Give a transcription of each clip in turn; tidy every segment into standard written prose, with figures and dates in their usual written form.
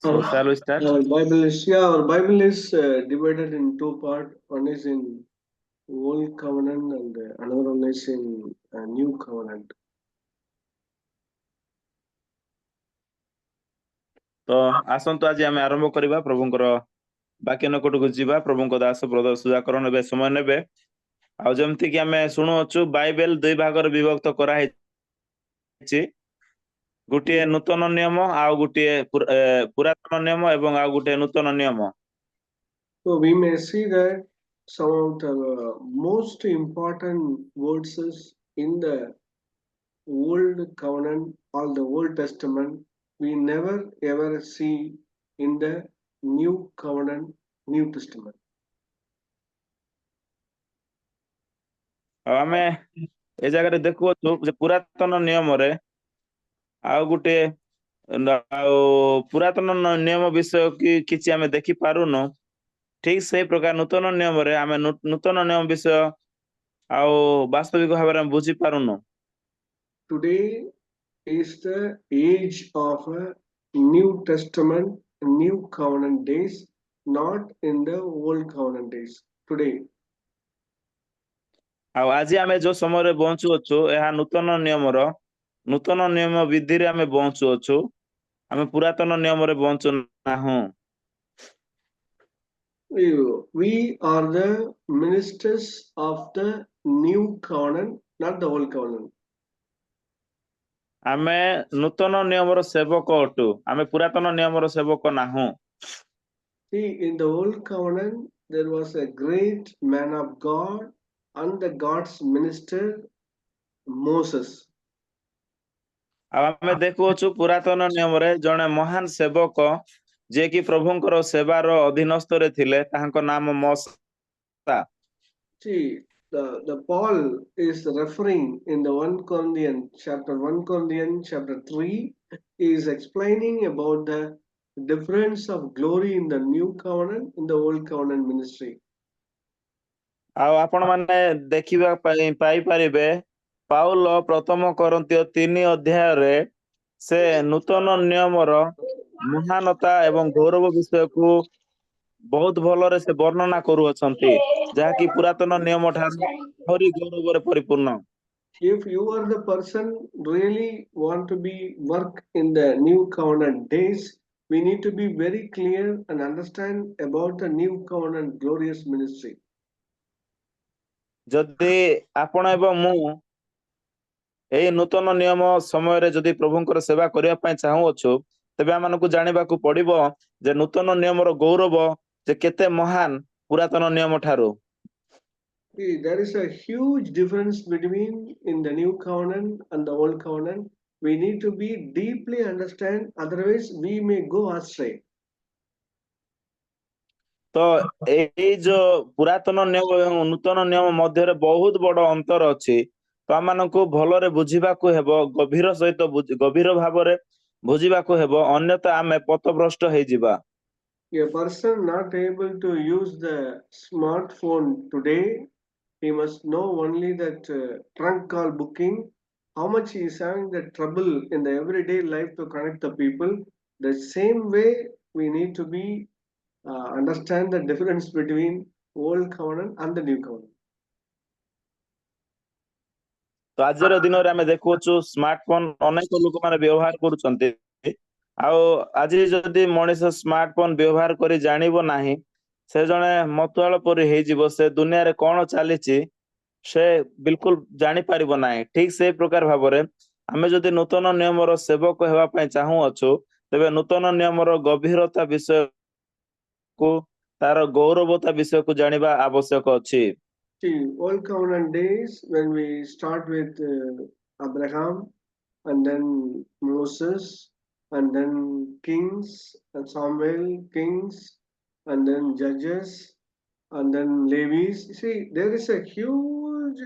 So shall we start? Our Bible is divided in two parts. One is in Old Covenant and another one is in New Covenant. तो आसंतु आज आम आरंभ करवा प्रभुंकर बाक्य निकटक जीवा प्रभुंक दास brother Sudhakar ने समय ने आ जमती कि आम शुणुचु बाइबल दुई भाग विभक्त कराई गोटे नूतन नियम आउ गोटे पुरातन नियम एवं आउ गोटे नूतन नियम. So we may see that some of the most important verses in the Old Covenant or the Old Testament we never ever see in the New Covenant, New Testament. आम ए जगह देखु पुरातन नियम रे आउ गोटे पुरातन नियम विषय कि किछि आमे देखि पारुनो ठीक से प्रकार नूतन नियम रे आमे नूतन नियम विषय आउ वास्तविक भाव में बुझी पारुनो. Today is the age of a New Testament, New Covenant days, not in the Old Covenant days. Today. आज आमे जो समय रे पहुंचु अछु एहा नूतन नियम रो नूतन नियम विधि रे आमे पहुंचु अछु आमे पुरातन नियम रे पहुंचु नाहु. We are the ministers of the New Covenant, not the Old Covenant. आमे नूतन नियम रो सेवक अटु आमे पुरातन नियम रो सेवक नाहु. See, in the Old Covenant, there was a great man of God and the God's minister, Moses. आमे देखुछु पुरातन नियम रे जने महान सेवक जे कि प्रभुंकर सेवार अधीनस्थ रे थिले ताहांको नाम मोसा. See, the Paul is referring in the 1 Corinthians chapter 3 is explaining about the difference of glory in the new covenant in the old covenant ministry. आ आपण माने देखिबा पाई परिबे पाउल प्रथम कोरिन्थियो 3 अध्याय रे से नूतन नियम रो महानता एवं गौरव विषय को बहुत भलरे से वर्णना करू अछंती जहा कि पुरातन नियम ठार हरि गौरव रे परिपूर्ण. If you are the person really want to be work in the new covenant days, we need to be very clear and understand about the new covenant glorious ministry. जदि आपण एवं मु ए नूतन नियम समय रे जदि प्रभुंकर सेवा करिया पय चाहू अछु तबे हमनको जानिबा को पड़िबो जे नूतन नियम रो गौरव जे केते महान पुरातन नियम ठारो. See, there is a huge difference between in the new covenant and the old covenant. We need to be deeply understand, otherwise we may go astray. तो ए जो पुरातन नियम एवं नूतन नियम मध्य रे बहुत बड़ अंतर अछि तो हमनको भलरे बुझिबा को हेबो गभीर सहित गभीर भाव रे बुझिबा को हेबो अन्यथा आमे पथभ्रष्ट हे जिबा. A person not able to use the smartphone today, he must know only that trunk call booking, how much he is having the trouble in the everyday life to connect the people. The same way we need to be understand the difference between old covenant and the new covenant. तो आजर दिन रे आमे देखुछु smartphone अनेक लोक माने व्यवहार करूछन्ते आ आज जदि मनीष स्मार्टफोन व्यवहार करी जानिबो नाही से जने मतवाल परि हे जीवो से दुनिया रे कोन चालीची से बिल्कुल जानि पारिबो नाही. ठीक से प्रकार भाबरे आमे जदि नूतन नियम रो सेवक हेबा पय चाहू अछु तबे नूतन नियम रो गभीरता विषय को तार गौरवता विषय को जानिबा आवश्यक अछि. See, old covenant days when we start with Abraham and then Moses and then kings and Samuel, kings and then judges and then Levites. See, there is a huge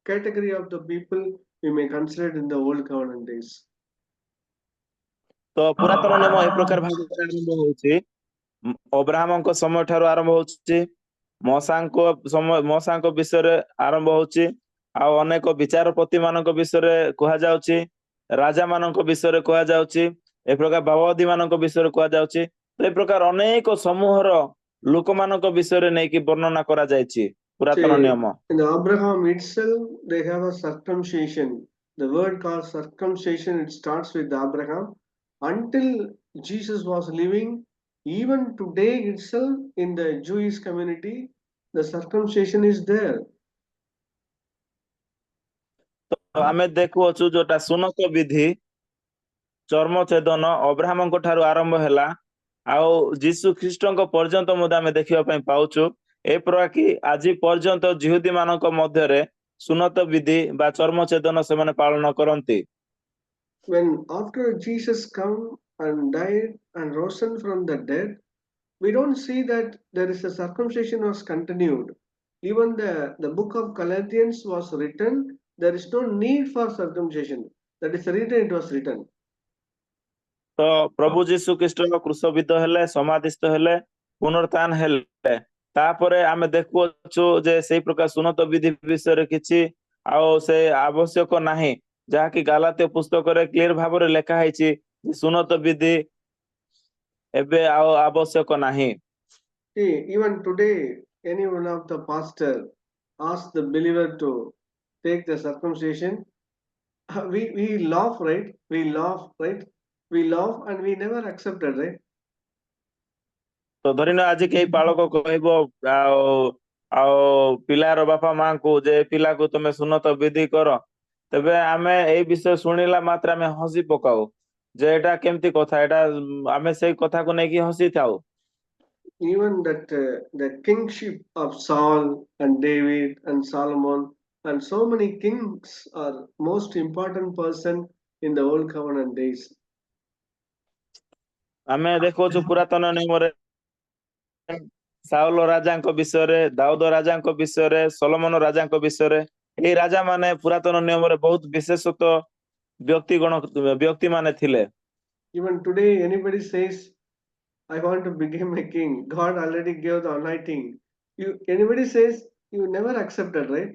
category of the people we may consider in the old covenant days. तो पुरातन नियम ए प्रकार भाग आरंभ होछि Abraham समय ठारू आरंभ होछि मौसा विषय रे आरंभ होछि आ अनेक विचारपति मानक विषय रे कहा जाउछि राजा मानक विषय रे कहा जाउछि ए प्रकार भाववादी मानक विषय रे कहा जाउछि ତ ଏ ପ୍ରକାର ଅନେକ ସମୂହର ଲୋକମାନଙ୍କ ବିଷୟରେ ନେଇକି ବର୍ଣ୍ଣନା କରାଯାଇଛି ପୁରାତନ See, ନିୟମ। in Abraham itself, they have a circumcision. The word called circumcision, it starts with Abraham. Until Jesus was living, even today itself, in the Jewish community, the circumcision is there. ତ ଆମେ ଦେଖୁଅଛୁ ଯୋଉଟା ସୁନତ ବିଧି ଚର୍ମ ଛେଦନ ଅବ୍ରାହ୍ମଙ୍କ ଠାରୁ ଆରମ୍ଭ ହେଲା ଆଉ ଯୀଶୁ ଖ୍ରୀଷ୍ଟଙ୍କ ପର୍ଯ୍ୟନ୍ତ ମଧ୍ୟ ଆମେ ଦେଖିବା ପାଇଁ ପାଉଛୁ। ଏ ପ୍ରକାର ଆଜି ପର୍ଯ୍ୟନ୍ତ ଜିହୁଦୀ ମାନଙ୍କ ମଧ୍ୟରେ ସୁନତ ବିଧି ବା ଚର୍ମ ଛେଦନ ସେମାନେ ପାଳନ କରନ୍ତି। When after Jesus come and died and risen from the dead, we don't see that there is a circumcision was continued. Even the book of Galatians was written, there is no need for circumcision. That is the reason it was written. ତ ପ୍ରଭୁ ଯୀଶୁ ଖ୍ରୀଷ୍ଟ କ୍ରୁଶବିଦ୍ଧ ହେଲେ, ସମାଧିସ୍ଥ ହେଲେ, ପୁନରୁତ୍ଥାନ ହେଲେ, ତାପରେ ଆମେ ଦେଖୁଅଛୁ ଯେ ସେଇ ପ୍ରକାର ସୁନତ ବିଧି ବିଷୟରେ କିଛି ଆଉ ସେ ଆବଶ୍ୟକ ନାହିଁ, ଯାହାକି ଗାଲାତ୍ୟ ପୁସ୍ତକରେ କ୍ଲିୟର ଭାବରେ ଲେଖା ହେଇଛି ଯେ ସୁନତ ବିଧି ଏବେ ଆଉ ଆବଶ୍ୟକ ନାହିଁ। See, even today, any one of the pastor asks the believer to take the circumcision. We laugh, right? We laugh, right? We laugh and we never accept it, right? ତ ଧରିନିଅ ଆଜି କେହି ପାଳକ କହିବ ଆଉ ଆଉ ପିଲାର ବାପା ମାଙ୍କୁ ଯେ ପିଲାକୁ ତମେ ସୁନତ ବିଧି କର, ତେବେ ଆମେ ଏଇ ବିଷୟ ଶୁଣିଲା ମାତ୍ରେ ଆମେ ହସି ପକାଉ ଯେ ଏଇଟା କେମିତି କଥା, ଏଇଟା ଆମେ ସେଇ କଥାକୁ ନେଇକି ହସି ଥାଉ। Even that the kingship of Saul and David and Solomon and so many kings are most important person in the old covenant days. ଆମେ ଦେଖୁଛୁ ପୁରାତନ ନିୟମରେ ସାଉଲ ରାଜାଙ୍କ ବିଷୟରେ, ଦାଉଦ ରାଜାଙ୍କ ବିଷୟରେ, ସଲୋମନ ରାଜାଙ୍କ ବିଷୟରେ, ଏଇ ରାଜା ମାନେ ପୁରାତନ ନିୟମରେ ବହୁତ ବିଶେଷତ୍ୱ ବ୍ୟକ୍ତି ମାନେ ଥିଲେ। Even today, anybody says, I want to become a king. God already gave the anointing. Anybody says, you never accepted, right?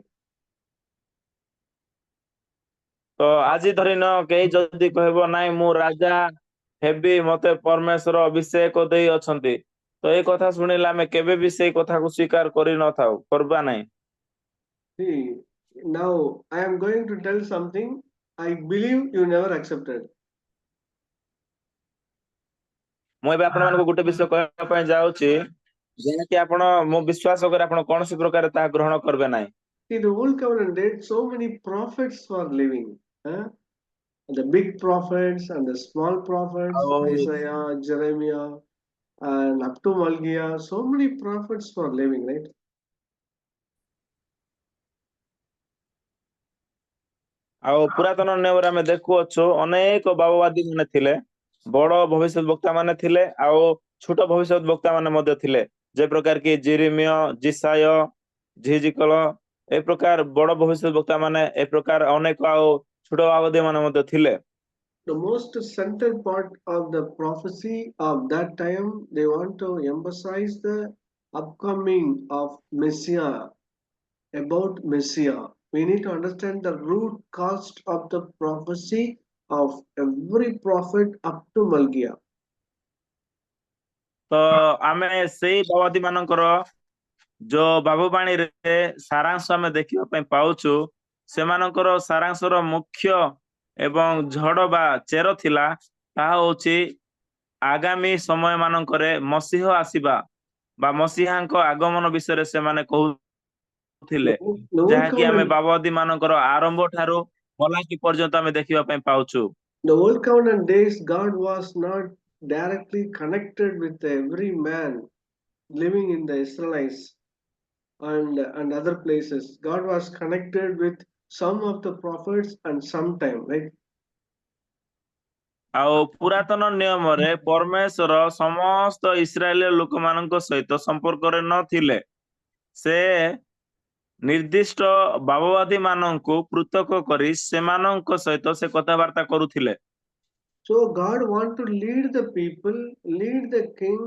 ତ ଆଜି ଧରିନିଅ କେହି ଯଦି କହିବ ନାଇଁ ମୁଁ ରାଜା ହେବି, ମତେ ପରମେଶ୍ୱର ଅଭିଷେକ ଦେଇ ଅଛନ୍ତି, ତ ଏଇ କଥା ଶୁଣିଲେ ଆମେ କେବେ ବି ସେଇ କଥାକୁ ସ୍ୱୀକାର କରିନଥାଉ, କରିବା ନାହିଁ। See, now I am going to tell something. I believe you never accepted. ମୁଁ ଏବେ ଆପଣମାନଙ୍କୁ ଗୋଟେ ବିଷୟ କହିବା ପାଇଁ ଯାଉଛି ଯାହାକି ଆପଣ ମୁଁ ବିଶ୍ୱାସ କରେ ଆପଣ କୌଣସି ପ୍ରକାର ତାହା ଗ୍ରହଣ କରିବେ ନାହିଁ। See, the old covenant days, so many prophets were living. Huh? The big prophets and the small prophets, ଆଉ Isaiah, Jeremiah, and up to Malgia, so many prophets were living, right? ଆଉ ପୁରାତନ ନିୟମରେ ଆମେ ଦେଖୁଅଛୁ ଅନେକ ବାବବାଦୀ ମାନେ ଥିଲେ, ବଡ ଭବିଷ୍ୟତ ବକ୍ତା ମାନେ ଥିଲେ ଆଉ ଛୋଟ ଭବିଷ୍ୟତ ବକ୍ତା ମାନେ ମଧ୍ୟ ଥିଲେ, ଯେ ପ୍ରକାର କି ଜିରିମିୟ, ଜିସାୟ, ଝିଜିକଲ, ଏ ପ୍ରକାର ବଡ ଭବିଷ୍ୟତ ବକ୍ତା ମାନେ, ଏ ପ୍ରକାର ଅନେକ ଆଉ ଛୋଟ ବାବଦୀ ମାନେ ମଧ୍ୟ ଥିଲେ। The most central part of the prophecy of that time, they want to emphasize the upcoming of Messiah, about Messiah. We need to understand the root cause of the prophecy of every prophet up to Malgia. ତ ଆମେ ସେଇ ବାବବାଦୀ ମାନଙ୍କର ଯୋଉ ବାବୁବାଣୀରେ ସାରାଂଶ ଆମେ ଦେଖିବା ପାଇଁ ପାଉଛୁ, ସେମାନଙ୍କର ସାରାଂଶର ମୁଖ୍ୟ ଏବଂ ଝଡ଼ ବା ଚେର ଥିଲା ତାହା ହଉଛି ଆଗାମୀ ସମୟ ମାନଙ୍କରେ ମସିହ ଆସିବା ବା ମସିହାଙ୍କ ଆଗମନ ବିଷୟରେ ସେମାନେ କହୁଥିଲେ, The old ଯାହାକି ଆମେ covenant, ବାବବାଦୀ ମାନଙ୍କର ଆରମ୍ଭ ଠାରୁ ମଲାକି ପର୍ଯ୍ୟନ୍ତ ଆମେ ଦେଖିବା ପାଇଁ ପାଉଛୁ। the old covenant days, God was not directly connected with every man living in the Israelites and other places. God was connected with some of the prophets and sometime, right? ଆଉ ପୁରାତନ ନିୟମରେ ପରମେଶ୍ୱର ସମସ୍ତ ଇସ୍ରାଏଲ ଲୋକମାନଙ୍କ ସହିତ ସମ୍ପର୍କରେ ନଥିଲେ, ସେ ନିର୍ଦ୍ଦିଷ୍ଟ ବାବବାଦୀ ମାନଙ୍କୁ ପୃଥକ କରି ସେମାନଙ୍କ ସହିତ ସେ କଥାବାର୍ତ୍ତା କରୁଥିଲେ। So God want to lead the people, lead the king,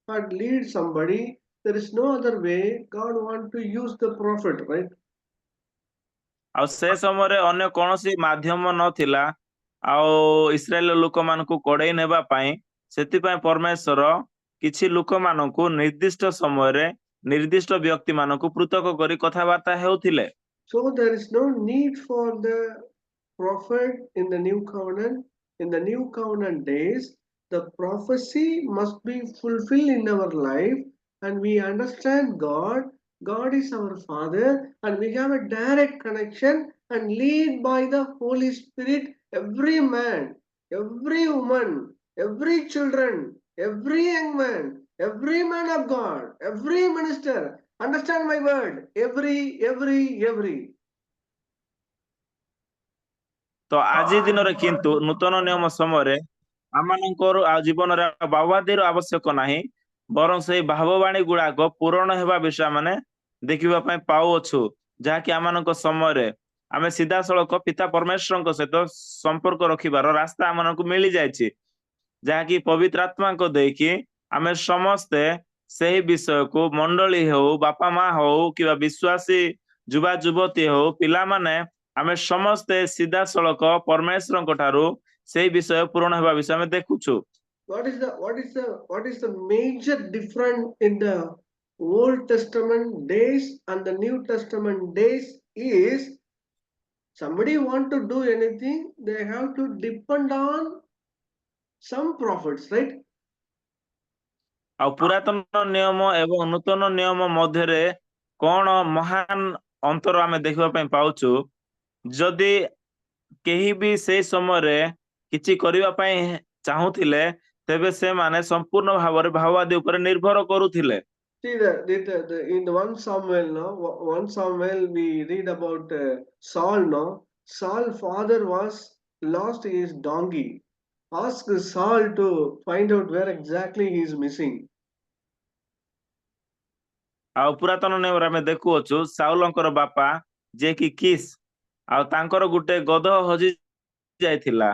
or lead somebody. There is no other way. God want to use the prophet, right? ଆଉ ସେ ସମୟରେ ଅନ୍ୟ କୌଣସି ମାଧ୍ୟମ ନଥିଲା ଆଉ ଇସ୍ରାଏଲ ଲୋକମାନଙ୍କୁ କଢେଇ ନେବା ପାଇଁ, ସେଥିପାଇଁ ପରମେଶ୍ୱର କିଛି ଲୋକମାନଙ୍କୁ ନିର୍ଦ୍ଦିଷ୍ଟ ସମୟରେ ନିର୍ଦ୍ଦିଷ୍ଟ ବ୍ୟକ୍ତି ମାନଙ୍କୁ ପୃଥକ କରି କଥାବାର୍ତ୍ତା ହେଉଥିଲେ। So there is no need for the prophet in the new covenant. In the new covenant days, the prophecy must be fulfilled in our life, and we understand God. God is our Father, and we have a direct connection and lead by the Holy Spirit. Every man, every woman, every children, every young man, every man of God, every minister, understand my word. Every. ତ ଆଜି ଦିନରେ କିନ୍ତୁ ନୂତନ ନିୟମ ସମୟରେ ଆମମାନଙ୍କର ଆଉ ଜୀବନରେ ଭାବବାଦୀର ଆବଶ୍ୟକ ନାହିଁ, ବରଂ ସେଇ ଭାବବାଣୀ ଗୁଡାକ ପୂରଣ ହେବା ବିଷୟ ମାନେ ଦେଖିବା ପାଇଁ ପାଉଅଛୁ, ଯାହାକି ଆମମାନଙ୍କ ସମୟରେ ଆମେ ସିଧାସଳଖ ପିତା ପରମେଶ୍ୱରଙ୍କ ସହିତ ସମ୍ପର୍କ ରଖିବାର ରାସ୍ତା ଆମମାନଙ୍କୁ ମିଳିଯାଇଛି, ଯାହାକି ପବିତ୍ର ଆତ୍ମାଙ୍କ ଦେଇକି ଆମେ ସମସ୍ତେ ସେହି ବିଷୟକୁ ମଣ୍ଡଳୀ ହଉ, ବାପା ମା ହଉ, କିମ୍ବା ବିଶ୍ୱାସୀ ଯୁବା ଯୁବତୀ ହଉ, ପିଲାମାନେ ଆମେ ସମସ୍ତେ ସିଧାସଳଖ ପରମେଶ୍ୱରଙ୍କ ଠାରୁ ସେଇ ବିଷୟ ପୂରଣ ହେବା ବିଷୟ ଆମେ ଦେଖୁଛୁ। What is the major difference in the Old Testament days and the New Testament days is somebody want to do anything, they have to depend on some prophets, right? ଆଉ ପୁରାତନ ନିୟମ ଏବଂ ନୂତନ ନିୟମ ମଧ୍ୟରେ କଣ ମହାନ ଅନ୍ତର ଆମେ ଦେଖିବା ପାଇଁ ପାଉଛୁ? ଯଦି କେହି ବି ସେଇ ସମୟରେ କିଛି କରିବା ପାଇଁ ଚାହୁଁଥିଲେ, ତେବେ ସେମାନେ ସମ୍ପୂର୍ଣ୍ଣ ଭାବରେ ଭାବବାଦୀ ଉପରେ ନିର୍ଭର କରୁଥିଲେ। See in the 1 Samuel, no, 1 Samuel we read about Saul, no. Saul's father was lost his donkey. Ask Saul to find out where exactly he is missing. ଆଉ ପୁରାତନ ନିୟମରେ ଆମେ ଦେଖୁଅଛୁ ସାଉଲଙ୍କର ବାପା ଯିଏ କି କିସ୍, ଆଉ ତାଙ୍କର ଗୋଟେ ଗଧ ହଜି ଯାଇଥିଲା,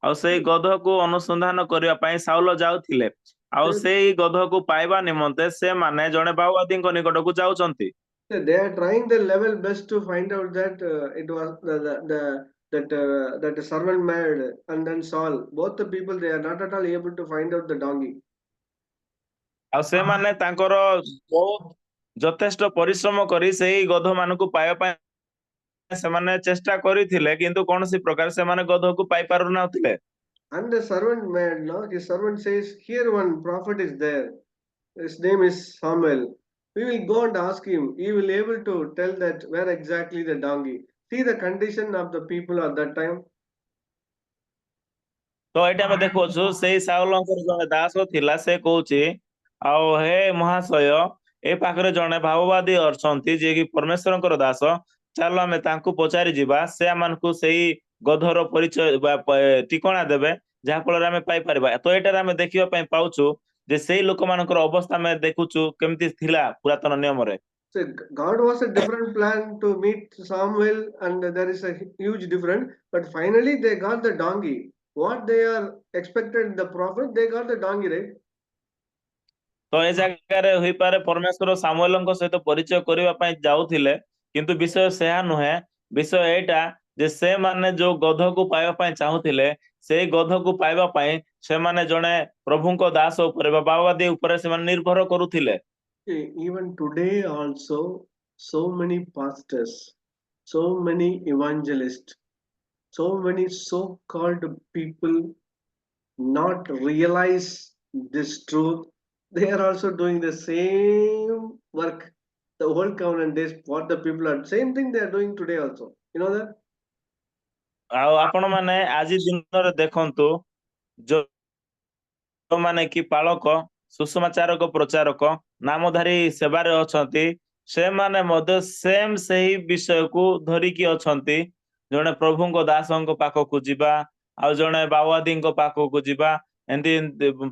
ଆଉ ସେଇ ଗଧକୁ ଅନୁସନ୍ଧାନ କରିବା ପାଇଁ ସାଉଲ ଯାଉଥିଲେ, ଆଉ ସେଇ ଗଧକୁ ପାଇବା ନିମନ୍ତେ ସେମାନେ ଜଣେ ଭାବବାଦୀଙ୍କ ନିକଟକୁ ଯାଉଛନ୍ତି। They are trying their level best to find out that it was that servant mad and then Saul. Both the people, they are not at all able to find out the donkey. ଆଉ ସେମାନେ ତାଙ୍କର ବହୁତ ଯଥେଷ୍ଟ ପରିଶ୍ରମ କରି ସେଇ ଗଧ ମାନଙ୍କୁ ପାଇବା ପାଇଁ ସେମାନେ ଚେଷ୍ଟା କରିଥିଲେ, କିନ୍ତୁ କୌଣସି ପ୍ରକାର ସେମାନେ ଗଧକୁ ପାଇ ପାରୁନଥିଲେ। And the servant mad, no, his servant says, here one prophet is there, his name is Samuel. We will go and ask him. He will able to tell that where exactly the donkey. See the condition of the people at that time. ତ ଏଇଟା ଆମେ ଦେଖୁଛୁ ସେଇ ସାଉଲଙ୍କର ଜଣେ ଦାସ ଥିଲା, ସେ କହୁଛି ଆଉ ହେ ମହାଶୟ, ଏ ପାଖରେ ଜଣେ ଭାବବାଦୀ ଅଛନ୍ତି ଯିଏକି ପରମେଶ୍ୱରଙ୍କର ଦାସ, ଚାଲ ଆମେ ତାଙ୍କୁ ପଚାରି ଯିବା, ସେ ଆମମାନଙ୍କୁ ସେଇ ଗଧର ପରିଚୟ ବା ଠିକଣା ଦେବେ, ଯାହା ଫଳରେ ଆମେ ପାଇପାରିବା। ତ ଏଇଟାରେ ଆମେ ଦେଖିବା ପାଇଁ ପାଉଛୁ ଯେ ସେଇ ଲୋକମାନଙ୍କର ଅବସ୍ଥା ଆମେ ଦେଖୁଛୁ କେମିତି ଥିଲା ପୁରାତନ ନିୟମରେ। So God was a different plan to meet Samuel, and there is a huge difference. But finally, they got the donkey. What they are expected the prophet, they got the donkey, right? ତ ଏ ଜାଗାରେ ହୋଇପାରେ ପରମେଶ୍ୱର ସାମୁଏଲଙ୍କ ସହିତ ପରିଚୟ କରିବା ପାଇଁ ଯାଉଥିଲେ, କିନ୍ତୁ ବିଷୟ ସେହା ନୁହେଁ। ବିଷୟ ଏଇଟା ଯେ ସେମାନେ ଯୋଉ ଗଧକୁ ପାଇବା ପାଇଁ ଚାହୁଁଥିଲେ, ସେଇ ଗଧକୁ ପାଇବା ପାଇଁ ସେମାନେ ଜଣେ ପ୍ରଭୁଙ୍କ ଦାସ ଉପରେ ବା ବାବାଦୀ ଉପରେ ସେମାନେ ନିର୍ଭର କରୁଥିଲେ। Even today also, so many pastors, so many evangelists, so many so-called people not realize this truth. They are also doing the same work. The old covenant days, what the people are, same thing they are doing today also. You know that? ଆଉ ଆପଣ ମାନେ ଆଜି ଦିନରେ ଦେଖନ୍ତୁ, ଯୋଉମାନେ କି ପାଳକ, ସୁସମାଚାରକ, ପ୍ରଚାରକ, ନାମଧାରୀ ସେବାରେ ଅଛନ୍ତି, ସେମାନେ ମଧ୍ୟ ସେମ୍ ସେହି ବିଷୟକୁ ଧରିକି ଅଛନ୍ତି। ଜଣେ ପ୍ରଭୁଙ୍କ ଦାସଙ୍କ ପାଖକୁ ଯିବା, ଆଉ ଜଣେ ବାବାଦୀଙ୍କ ପାଖକୁ ଯିବା, ଏମିତି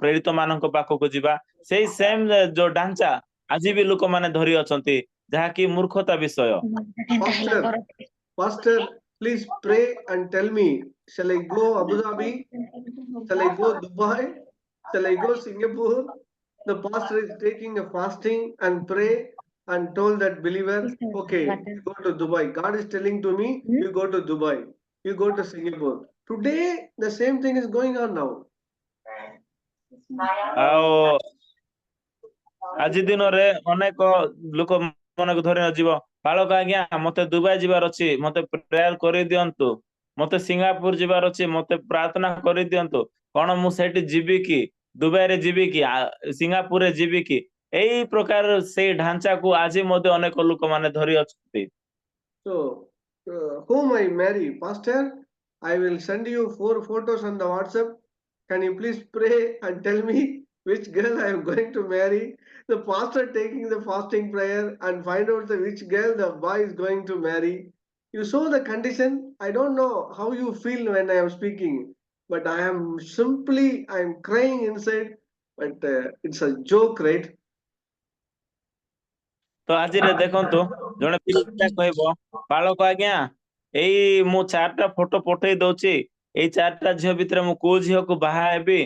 ପ୍ରେରିତ ମାନଙ୍କ ପାଖକୁ ଯିବା, ସେଇ ସେମ୍ ଯୋଉ ଢାଞ୍ଚା ଆଜି ବି ଲୋକମାନେ ଧରି ଅଛନ୍ତି, ଯାହାକି ମୂର୍ଖତା ବିଷୟ। Pastor, please pray and tell me, shall I go Abu Dhabi? Shall I go Dubai? Shall I go Singapore? The pastor is taking a fasting and pray and told that believer, okay, you go to Dubai. God is telling to me, you go to Dubai. You go to Singapore. Today, the same thing is going on now. ଆଉ ଆଜି ଦିନରେ ଅନେକ ଲୋକ ମନକୁ ଧରି ନ ଯିବ ବାଳକ ଆଜ୍ଞା ମତେ ଦୁବାଇ ଯିବାର ଅଛି ମତେ ପ୍ରେୟାର କରିଦିଅନ୍ତୁ ମତେ ସିଙ୍ଗାପୁର ଯିବାର ଅଛି ମତେ ପ୍ରାର୍ଥନା କରିଦିଅନ୍ତୁ କଣ ମୁଁ ସେଇଠି ଯିବି କି ଦୁବାଇରେ ଯିବି କି ସିଙ୍ଗାପୁରରେ ଯିବି କି ଏଇ ପ୍ରକାର ସେଇ ଢାଞ୍ଚାକୁ ଆଜି ମଧ୍ୟ ଅନେକ ଲୋକମାନେ ଧରି ଅଛନ୍ତି। So, whom I marry, Pastor, I will send you 4 photos on the WhatsApp. Can you please pray and tell me which girl I am going to marry? The pastor taking the fasting prayer and find out which girl the boy is going to marry. You saw the condition. I don't know how you feel when I am speaking, but I am crying inside. But it's a joke, right? ତ ଆଜିରେ ଦେଖନ୍ତୁ ଜଣେ ପିଲା କହିବ ବାଳକ ଆଜ୍ଞା ଏଇ ମୁଁ 4ଟା photo ପଠେଇ ଦଉଛି ଏଇ 4ଟା ଝିଅ ଭିତରେ ମୁଁ କୋଉ ଝିଅକୁ ବାହା ହେବି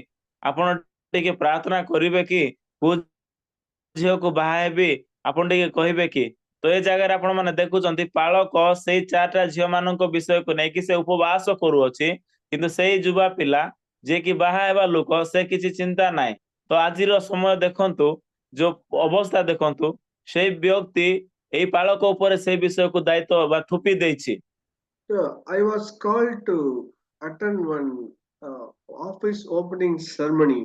ଆପଣ ଟିକେ ପ୍ରାର୍ଥନା କରିବେ କି କୋଉ ଝିଅକୁ ବାହା ହେବି ଆପଣ ଟିକେ କହିବେ କି ତ ଏ ଜାଗାରେ ଆପଣ ମାନେ ଦେଖୁଛନ୍ତି ପାଳକ ସେଇ 4ଟା ଝିଅ ମାନଙ୍କ ବିଷୟକୁ ନେଇକି ସେ ଉପବାସ କରୁଅଛି କିନ୍ତୁ ସେଇ ଯୁବା ପିଲା ଯିଏ କି ବାହା ହେବା ଲୋକ ସେ କିଛି ଚିନ୍ତା ନାହିଁ ତ ଆଜିର ସମୟ ଦେଖନ୍ତୁ ଯୋଉ ଅବସ୍ଥା ଦେଖନ୍ତୁ ସେଇ ବ୍ୟକ୍ତି ଏଇ ପାଳକ ଉପରେ ସେଇ ବିଷୟକୁ ଦାୟିତ୍ୱ ବା ଥୁପି ଦେଇଛି। Yeah, I was called to attend one office opening ceremony.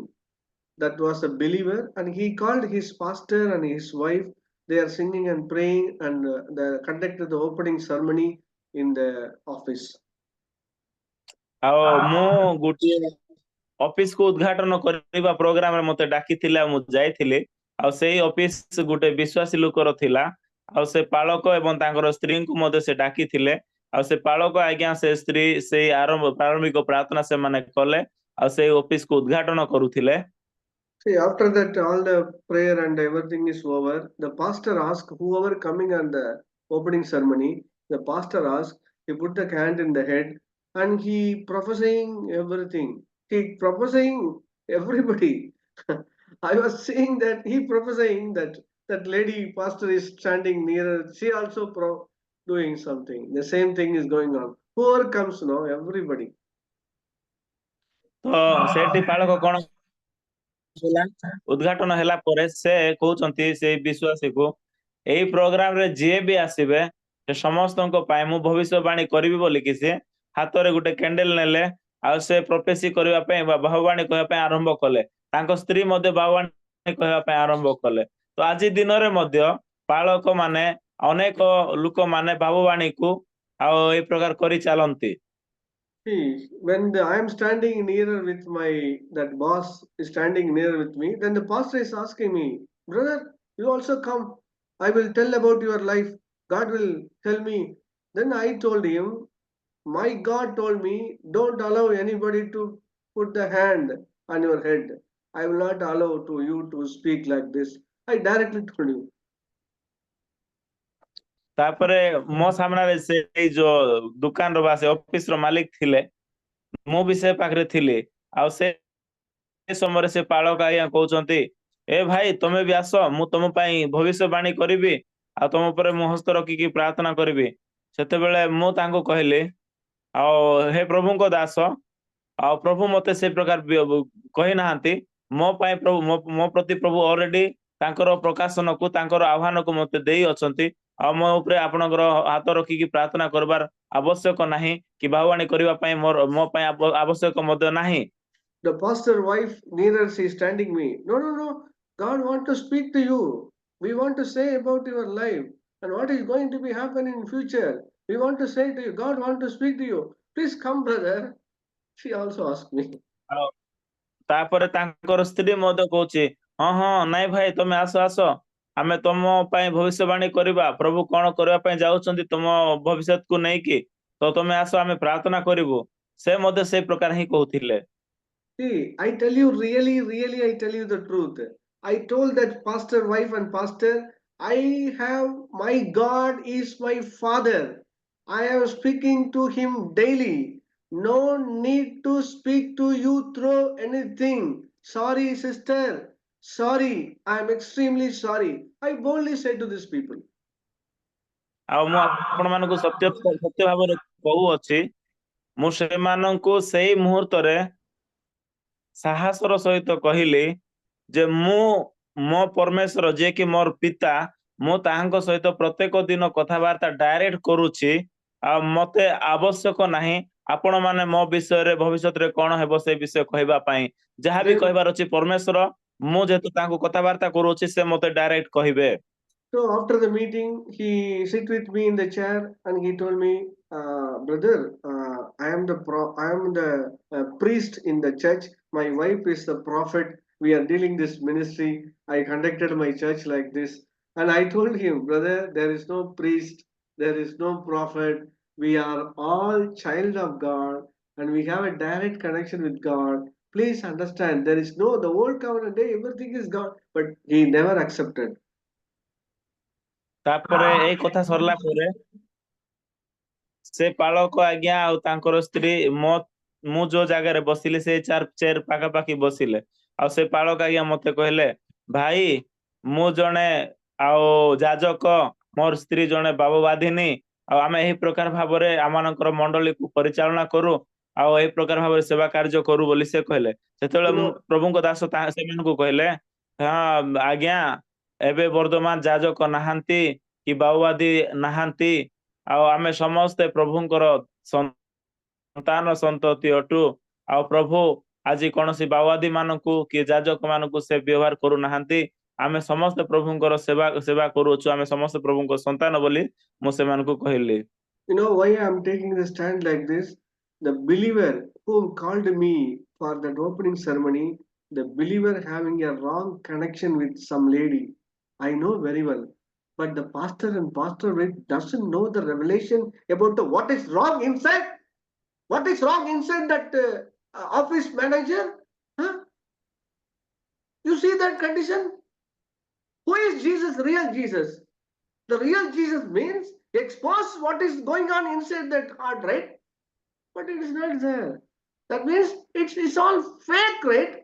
That was a believer, and he called his pastor and his wife. They are singing and praying, and they conducted the opening ceremony in the office. ଆଉ ମୁଁ ଗୋଟିଏ office କୁ ଉଦ୍ଘାଟନ କରିବା ପ୍ରୋଗ୍ରାମରେ ମତେ ଡାକିଥିଲେ ଆଉ ମୁଁ ଯାଇଥିଲି ଆଉ ସେଇ ଅଫିସ ଗୋଟେ ବିଶ୍ୱାସୀ ଲୋକର ଥିଲା ଆଉ ସେ ପାଳକ ଏବଂ ତାଙ୍କର ସ୍ତ୍ରୀଙ୍କୁ ମଧ୍ୟ ସେ ଡାକିଥିଲେ ଆଉ ସେ ପାଳକ ଆଜ୍ଞା ସେ ସ୍ତ୍ରୀ ସେଇ ପ୍ରାରମ୍ଭିକ ପ୍ରାର୍ଥନା ସେମାନେ କଲେ ଆଉ ସେଇ ଅଫିସକୁ ଉଦ୍ଘାଟନ କରୁଥିଲେ। See, after that, all the prayer and everything is over. The pastor asked whoever coming on the opening ceremony. The pastor asked. He put the hand in the head, and he prophesying everything. He prophesying everybody. I was seeing that he prophesying that that lady pastor is standing near. She also doing something. The same thing is going on. Whoever comes, no, everybody. ତ ସେଠି ପାଳକ କଣ ହେଲା ଉଦ୍ଘାଟନ ହେଲା ପରେ ସେ କହୁଛନ୍ତି ସେଇ ବିଶ୍ୱାସୀକୁ ଏଇ ପ୍ରୋଗ୍ରାମରେ ଯିଏ ବି ଆସିବେ ସେ ସମସ୍ତଙ୍କ ପାଇଁ ମୁଁ ଭବିଷ୍ୟବାଣୀ କରିବି ବୋଲିକି ସେ ହାତରେ ଗୋଟେ କ୍ୟାଣ୍ଡେଲ ନେଲେ ଆଉ ସେ ପ୍ରଫେସି କରିବା ପାଇଁ ବା ବାହୁବାଣୀ କହିବା ପାଇଁ ଆରମ୍ଭ କଲେ ତାଙ୍କ ସ୍ତ୍ରୀ ମଧ୍ୟ ବାହୁବାଣୀ କହିବା ପାଇଁ ଆରମ୍ଭ କଲେ ତ ଆଜି ଦିନରେ ମଧ୍ୟ ପାଳକ ମାନେ ଅନେକ ଲୋକମାନେ ବାହୁବାଣୀକୁ ଆଉ ଏଇ ପ୍ରକାର କରି ଚାଲନ୍ତି। See, I am standing nearer with that boss is standing near with me, then the pastor is asking me, brother, you also come. I will tell about your life. God will tell me. Then I told him, my God told me, don't allow anybody to put the hand on your head. I will not allow to you to speak like this. I directly told you. ତାପରେ ମୋ ସାମ୍ନାରେ ସେଇ ଯୋଉ ଦୋକାନର ବା ସେ officer ମାଲିକ ଥିଲେ ମୁଁ ବି ସେ ପାଖରେ ଥିଲି ଆଉ ସେ ସମୟରେ ସେ ପାଳକ ଆଜ୍ଞା କହୁଛନ୍ତି ଏ ଭାଇ ତମେ ବି ଆସ ମୁଁ ତମ ପାଇଁ ଭବିଷ୍ୟବାଣୀ କରିବି ଆଉ ତମ ଉପରେ ମୁଁ ହସ୍ତ ରଖିକି ପ୍ରାର୍ଥନା କରିବି ସେତେବେଳେ ମୁଁ ତାଙ୍କୁ କହିଲି ଆଉ ହେ ପ୍ରଭୁଙ୍କ ଦାସ ଆଉ ପ୍ରଭୁ ମତେ ସେ ପ୍ରକାର କହିନାହାନ୍ତି ମୋ ପାଇଁ ପ୍ରଭୁ ମୋ ପ୍ରତି ପ୍ରଭୁ ଅଲରେଡି ତାଙ୍କର ପ୍ରକାଶନକୁ ତାଙ୍କର ଆହ୍ୱାନକୁ ମତେ ଦେଇ ଅଛନ୍ତି ଆଉ ମୋ ଉପରେ ଆପଣଙ୍କର ହାତ ରଖିକି ପ୍ରାର୍ଥନା କରିବାର ଆବଶ୍ୟକ ନାହିଁ କି ବାହୁବାଣୀ କରିବା ପାଇଁ ମୋ ପାଇଁ ଆବଶ୍ୟକ ମଧ୍ୟ ନାହିଁ। The pastor wife nearer she standing me. No, no, no. God want to speak to you. We want to say about your life and what is going to be happening in future. We want to say to you, God want to speak to you. Please come, brother. She also asked me. ଆଉ ତାପରେ ତାଙ୍କର ସ୍ତ୍ରୀ ମଧ୍ୟ କହୁଛି ହଁ ହଁ ନାଇଁ ଭାଇ ତମେ ଆସ ଆସ ଆମେ ତମ ପାଇଁ ଭବିଷ୍ୟବାଣୀ କରିବା ପ୍ରଭୁ କଣ କରିବା ପାଇଁ ଯାଉଛନ୍ତି ତମ ଭବିଷ୍ୟତକୁ ନେଇକି ତ ତମେ ଆସ ଆମେ ପ୍ରାର୍ଥନା କରିବୁ ସେ ମଧ୍ୟ ସେଇ ପ୍ରକାର ହିଁ କହୁଥିଲେ। See, I tell you, really, really, I tell you the truth. I told that pastor wife and pastor, I have my God is my father. I am speaking to him daily. No need to speak to you through anything. Sorry, sister. Sorry. I am extremely sorry. I boldly said to these people. ଆଉ ମୁଁ ଆପଣ ମାନଙ୍କୁ ସତ୍ୟ ସତ୍ୟ ଭାବରେ କହୁଅଛି ମୁଁ ସେମାନଙ୍କୁ ସେଇ ମୁହୂର୍ତ୍ତରେ ସାହସର ସହିତ କହିଲି ଯେ ମୁଁ ମୋ ପରମେଶ୍ୱର ଯିଏ କି ମୋର ପିତା ମୁଁ ତାହାଙ୍କ ସହିତ ପ୍ରତ୍ୟେକ ଦିନ କଥାବାର୍ତ୍ତା ଡାଇରେକ୍ଟ କରୁଛି ଆଉ ମତେ ଆବଶ୍ୟକ ନାହିଁ ଆପଣ ମାନେ ମୋ ବିଷୟରେ ଭବିଷ୍ୟତରେ କଣ ହେବ ସେ ବିଷୟ କହିବା ପାଇଁ ଯାହା ବି Then, କହିବାର ଅଛି ପରମେଶ୍ୱର ମୁଁ ଯେହେତୁ ତାଙ୍କୁ କଥାବାର୍ତ୍ତା କରୁଛି ସେ ମତେ ଡାଇରେକ୍ଟ କହିବେ। so after the meeting, he sit with me in the chair and he told me, brother, I am the priest in the church. My wife is the prophet. We are dealing this ministry. I conducted my church like this, and I told him, brother, there is no priest, there is no prophet. We are all child of God, and we have a direct connection with God. Please understand, there is no the old covenant day. Everything is God, but he never accepted. ତାପରେ ଏଇ କଥା ସରିଲା ପରେ ସେ ପାଳକ ଆଜ୍ଞା ଆଉ ତାଙ୍କର ସ୍ତ୍ରୀ ମୁଁ ଯୋଉ ଜାଗାରେ ବସିଲି ସେ ଚେୟାର ପାଖାପାଖି ବସିଲେ ଆଉ ସେ ପାଳକ ଆଜ୍ଞା ମତେ କହିଲେ ଭାଇ ମୁଁ ଜଣେ ଆଉ ଯାଜକ ମୋର ସ୍ତ୍ରୀ ଜଣେ ବାବବାଧିନୀ ଆଉ ଆମେ ଏହି ପ୍ରକାର ଭାବରେ ଆମମାନଙ୍କର ମଣ୍ଡଳୀକୁ ପରିଚାଳନା କରୁ ଆଉ ଏହି ପ୍ରକାର ଭାବରେ ସେବା କାର୍ଯ୍ୟ କରୁ ବୋଲି ସେ କହିଲେ। ସେତେବେଳେ You know, ପ୍ରଭୁଙ୍କ ଦାସ ସେମାନଙ୍କୁ କହିଲେ ହଁ ଆଜ୍ଞା ଏବେ ବର୍ତ୍ତମାନ ଯାଜକ ନାହାନ୍ତି କି ବାବବାଦୀ ନାହାନ୍ତି ଆଉ ଆମେ ସମସ୍ତେ ପ୍ରଭୁଙ୍କର ସନ୍ତାନ ସନ୍ତତି ଅଟୁ ଆଉ ପ୍ରଭୁ ଆଜି କୌଣସି ବାବବାଦୀ ମାନଙ୍କୁ କି ଯାଜକ ମାନଙ୍କୁ ସେ ବ୍ୟବହାର କରୁନାହାନ୍ତି ଆମେ ସମସ୍ତେ ପ୍ରଭୁଙ୍କର ସେବା କରୁଅଛୁ ଆମେ ସମସ୍ତେ ପ୍ରଭୁଙ୍କ ସନ୍ତାନ ବୋଲି ମୁଁ ସେମାନଙ୍କୁ କହିଲି। you know why I'm taking the stand like this? The believer who called me for that opening ceremony, the believer having a wrong connection with some lady, I know very well. But the pastor and pastor wife doesn't know the revelation about the what is wrong inside. What is wrong inside that office manager? Huh? You see that condition? Who is Jesus? Real Jesus. The real Jesus means expose what is going on inside that heart, right? But it is not there. That means it's all fake, right?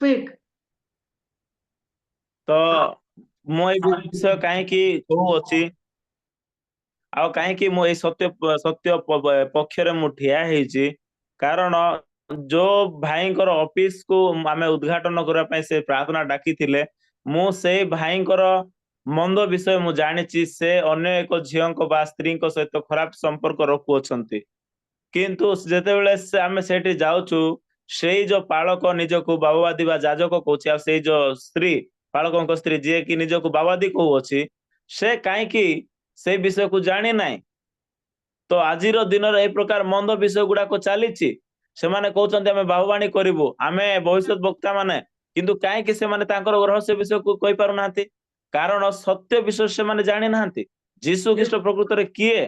Fake. ତ ମୁଁ ଏଇ ବିଷୟ କାହିଁକି କହୁଅଛି ଆଉ କାହିଁକି ମୁଁ ଏଇ ସତ୍ୟ ପକ୍ଷରେ ମୁଁ ଠିଆ ହେଇଛି କାରଣ ଯୋଉ ଭାଇଙ୍କର ଅଫିସକୁ ଆମେ ଉଦ୍ଘାଟନ କରିବା ପାଇଁ ସେ ପ୍ରାର୍ଥନା ଡାକିଥିଲେ ମୁଁ ସେଇ ଭାଇଙ୍କର ମନ୍ଦ ବିଷୟ ମୁଁ ଜାଣିଛି ସେ ଅନ୍ୟ ଏକ ଝିଅଙ୍କ ବା ସ୍ତ୍ରୀଙ୍କ ସହିତ ଖରାପ ସମ୍ପର୍କ ରଖୁଅଛନ୍ତି କିନ୍ତୁ ଯେତେବେଳେ ଆମେ ସେଠି ଯାଉଛୁ ସେଇ ଯୋଉ ପାଳକ ନିଜକୁ ବାବବାଦୀ ବା ଯାଜକ କହୁଛି ଆଉ ସେଇ ଯୋଉ ସ୍ତ୍ରୀ ପାଳକଙ୍କ ସ୍ତ୍ରୀ ଯିଏ କି ନିଜକୁ ବାବବାଦୀ କହୁଅଛି ସେ କାହିଁକି ସେଇ ବିଷୟକୁ ଜାଣି ନାହିଁ ତ ଆଜିର ଦିନରେ ଏଇ ପ୍ରକାର ମନ୍ଦ ବିଷୟ ଗୁଡାକ ଚାଲିଛି ସେମାନେ କହୁଛନ୍ତି ଆମେ ବାହୁବାଣୀ କରିବୁ ଆମେ ଭବିଷ୍ୟତ ବକ୍ତା ମାନେ କିନ୍ତୁ କାହିଁକି ସେମାନେ ତାଙ୍କର ରହସ୍ୟ ବିଷୟକୁ କହିପାରୁନାହାନ୍ତି କାରଣ ସତ୍ୟ ବିଷୟ ସେମାନେ ଜାଣିନାହାନ୍ତି ଯୀଶୁ If, ଖ୍ରୀଷ୍ଟ ପ୍ରକୃତରେ କିଏ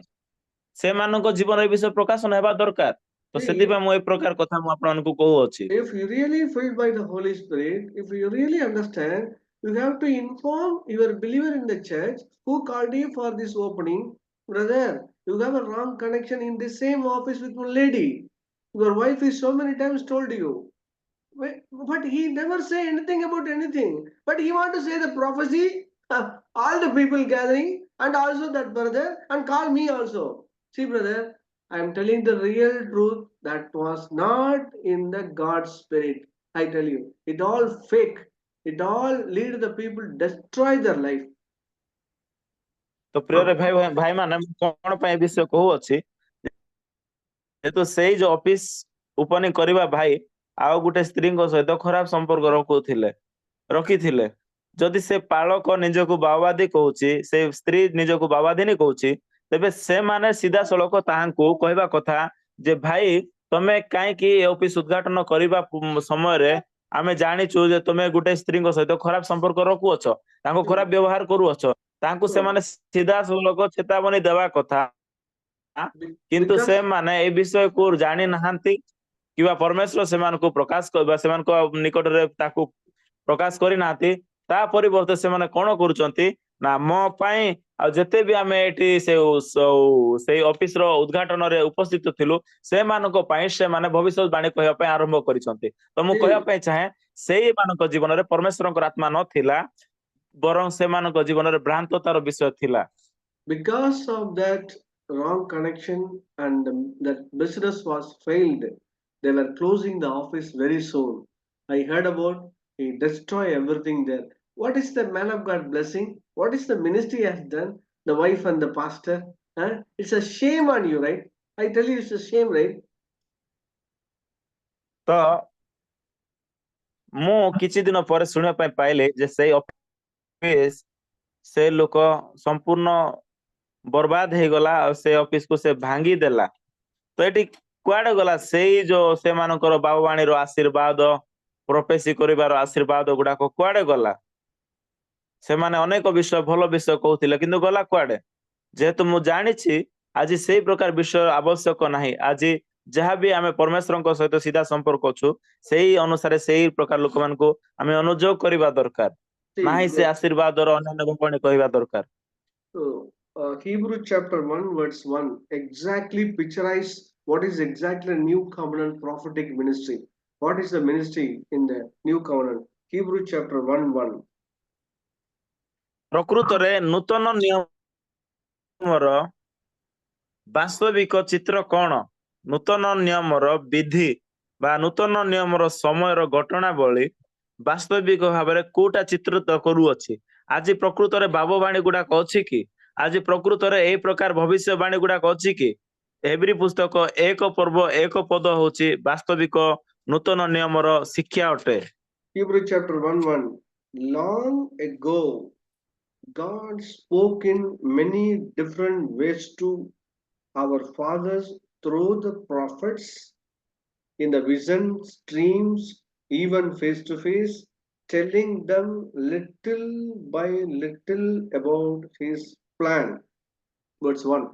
ସେମାନଙ୍କ ଜୀବନ ଏ ବିଷୟ ପ୍ରକାଶନ ହେବା ଦରକାର ତ see, ସେଥିପାଇଁ ମୁଁ ଏ ପ୍ରକାର କଥା ମୁଁ ଆପଣମାନଙ୍କୁ କହୁଅଛି। if you really filled by the Holy Spirit, if you really understand, you have to inform your believer in the church who called you for this opening, brother, you have a wrong connection in the same office with one lady. Your wife is so many times told you. But he never say anything about anything. But he want to say the prophecy, all the people gathering, and also that brother, and call me also. See, brother, I am telling the real truth that was not in the God's spirit. I tell you, it all fake. It all lead the people destroy their life. ତ ପ୍ରିୟରେ ଭାଇ ମାନେ ମୁଁ କଣ ପାଇଁ ଏ ବିଷୟ କହୁଅଛି ଯେହେତୁ ସେଇ ଯୋଉ ଅଫିସ ଓପନିଂ କରିବା ଭାଇ ଆଉ ଗୋଟେ ସ୍ତ୍ରୀଙ୍କ ସହିତ ଖରାପ ସମ୍ପର୍କ ରଖିଥିଲେ ଯଦି ସେ ପାଳକ ନିଜକୁ ବାବବାଦୀ କହୁଛି ସେ ସ୍ତ୍ରୀ ନିଜକୁ ବାବବାଦିନୀ କହୁଛି ତେବେ ସେମାନେ ସିଧାସଳଖ ତାହାଙ୍କୁ କହିବା କଥା ଯେ ଭାଇ ତମେ କାହିଁକି ଏ ଅଫିସ ଉଦ୍ଘାଟନ କରିବା ସମୟରେ ଆମେ ଜାଣିଛୁ ଯେ ତମେ ଗୋଟେ ସ୍ତ୍ରୀଙ୍କ ସହିତ ଖରାପ ସମ୍ପର୍କ ରଖୁଅଛ ତାଙ୍କୁ ଖରାପ ବ୍ୟବହାର କରୁଅଛ ତାଙ୍କୁ So, ସେମାନେ ସିଧାସଳଖ ଚେତାବନୀ ଦେବା କଥା କିନ୍ତୁ because ସେମାନେ ଏ ବିଷୟକୁ ଜାଣି ନାହାନ୍ତି କିମ୍ବା ପରମେଶ୍ୱର ସେମାନଙ୍କୁ ପ୍ରକାଶ କରିବା ସେମାନଙ୍କ ନିକଟରେ ତାକୁ ପ୍ରକାଶ କରିନାହାନ୍ତି ତା ପରିବର୍ତ୍ତେ ସେମାନେ କଣ କରୁଛନ୍ତି ନା ମୋ ପାଇଁ ଆଉ ଯେତେ ବି ଆମେ ଏଠି ସେଇ ଅଫିସର ଉଦ୍ଘାଟନରେ ଉପସ୍ଥିତ ଥିଲୁ ସେମାନଙ୍କ ପାଇଁ ସେମାନେ ଭବିଷ୍ୟବାଣୀ କହିବା ପାଇଁ ଆରମ୍ଭ କରିଛନ୍ତି ତ ମୁଁ କହିବା see, ପାଇଁ ଚାହେଁ ସେଇମାନଙ୍କ ଜୀବନରେ ପରମେଶ୍ୱରଙ୍କର ଆତ୍ମା ନଥିଲା ବରଂ ସେମାନଙ୍କ ଜୀବନରେ ଭ୍ରାନ୍ତତାର ବିଷୟ ଥିଲା। because of that wrong connection and that business was failed, they were closing the office very soon. I heard about he destroy everything there. what is the man of God blessing? What is the ministry has done? The wife and the pastor. Huh? It's a shame on you, right? I tell you, it's a shame, right? ତ ମୁଁ କିଛି ଦିନ ପରେ ଶୁଣିବା ପାଇଁ ପାଇଲି ଯେ ସେଇ ଅଫିସ ସେ ଲୋକ ସମ୍ପୂର୍ଣ୍ଣ ବର୍ବାଦ ହେଇଗଲା ଆଉ ସେ ଅଫିସ କୁ ସେ ଭାଙ୍ଗି ଦେଲା। ତ ଏଠି କୁଆଡେ ଗଲା ସେଇ ଯୋଉ ସେମାନଙ୍କର ବାବୁବାଣୀର ଆଶୀର୍ବାଦ, ପ୍ରୋଫେସି କରିବାର ଆଶୀର୍ବାଦ ଗୁଡାକ କୁଆଡେ ଗଲା? ସେମାନେ ଅନେକ ବିଷୟ ଭଲ ବିଷୟ କହୁଥିଲେ କିନ୍ତୁ ଗଲା କୁଆଡେ? ଯେହେତୁ ମୁଁ ଜାଣିଛି ଆଜି ସେଇ ପ୍ରକାର ବିଷୟ ଆବଶ୍ୟକ ନାହିଁ। ଆଜି ଯାହାବି ଆମେ ପରମେଶ୍ୱରଙ୍କ ସହିତ ସିଧା ସମ୍ପର୍କ ଅଛୁ ସେଇ ଅନୁସାରେ ସେଇ ପ୍ରକାର ଲୋକମାନଙ୍କୁ ଆମେ ଅନୁଯୋଗ କରିବା ଦରକାର, See, ନାହିଁ ସେ ଆଶୀର୍ବାଦର ଅନ୍ୟାନ୍ୟ ବାଣୀ କହିବା ଦରକାର। so, Hebrew chapter 1 verse 1 exactly picturize what is exactly a new covenant prophetic ministry. What is the ministry in the new covenant? Hebrew chapter 1:1. ପ୍ରକୃତରେ ନୂତନ ନିୟମର ବାସ୍ତବିକ ଚିତ୍ର କଣ? ନୂତନ ନିୟମର ବିଧି ବା ନୂତନ ନିୟମର ସମୟର ଘଟଣାବଳୀ ବାସ୍ତବିକ ଭାବରେ କୋଉଟା ଚିତ୍ରିତ କରୁଅଛି? ଆଜି ପ୍ରକୃତରେ ବାବବାଣୀ ଗୁଡାକ ଅଛି କି? ଆଜି ପ୍ରକୃତରେ ଏଇ ପ୍ରକାର ଭବିଷ୍ୟବାଣୀ ଗୁଡାକ ଅଛି କି? ଏଭ୍ରି ପୁସ୍ତକ 1 ପର୍ବ 1 ପଦ ହଉଛି ବାସ୍ତବିକ ନୂତନ ନିୟମର ଶିକ୍ଷା ଅଟେ। Hebrew chapter 1:1. Long ago, God spoke in many different ways to our fathers through the prophets, in the visions, dreams, even face to face, telling them little by little about his plan. Verse 1.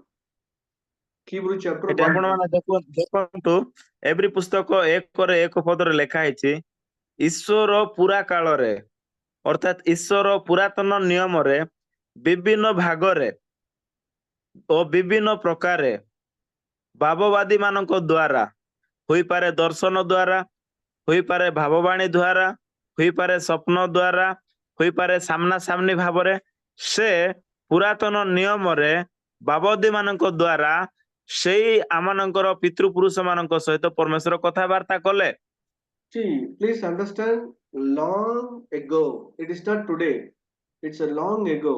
Hebrew chapter ଏଠି 1. ଆପଣ ମାନେ ଦେଖନ୍ତୁ every ପୁସ୍ତକ 1 ପଦରେ ଲେଖା ହେଇଛି ଈଶ୍ୱର ପୁରା କାଳରେ ଅର୍ଥାତ୍ ଈଶ୍ୱର ପୁରାତନ ନିୟମରେ ବିଭିନ୍ନ ଭାଗରେ ଓ ବିଭିନ୍ନ ପ୍ରକାରେ ଭାବବାଦୀ ମାନଙ୍କ ଦ୍ୱାରା ହୋଇପାରେ, ଦର୍ଶନ ଦ୍ୱାରା ହୋଇପାରେ, ଭାବବାଣୀ ଦ୍ୱାରା ହୋଇପାରେ, ସ୍ୱପ୍ନ ଦ୍ୱାରା ହୋଇପାରେ, ସାମ୍ନା ସାମ୍ନି ଭାବରେ ସେ ପୁରାତନ ନିୟମରେ ବାବଦୀ ମାନଙ୍କ ଦ୍ୱାରା ସେଇ ଆମମାନଙ୍କର ପିତୃପୁରୁଷ ମାନଙ୍କ ସହିତ ପରମେଶ୍ୱର କଥାବାର୍ତ୍ତା କଲେ। See, please understand, long ago. It is not today. It's a long ago.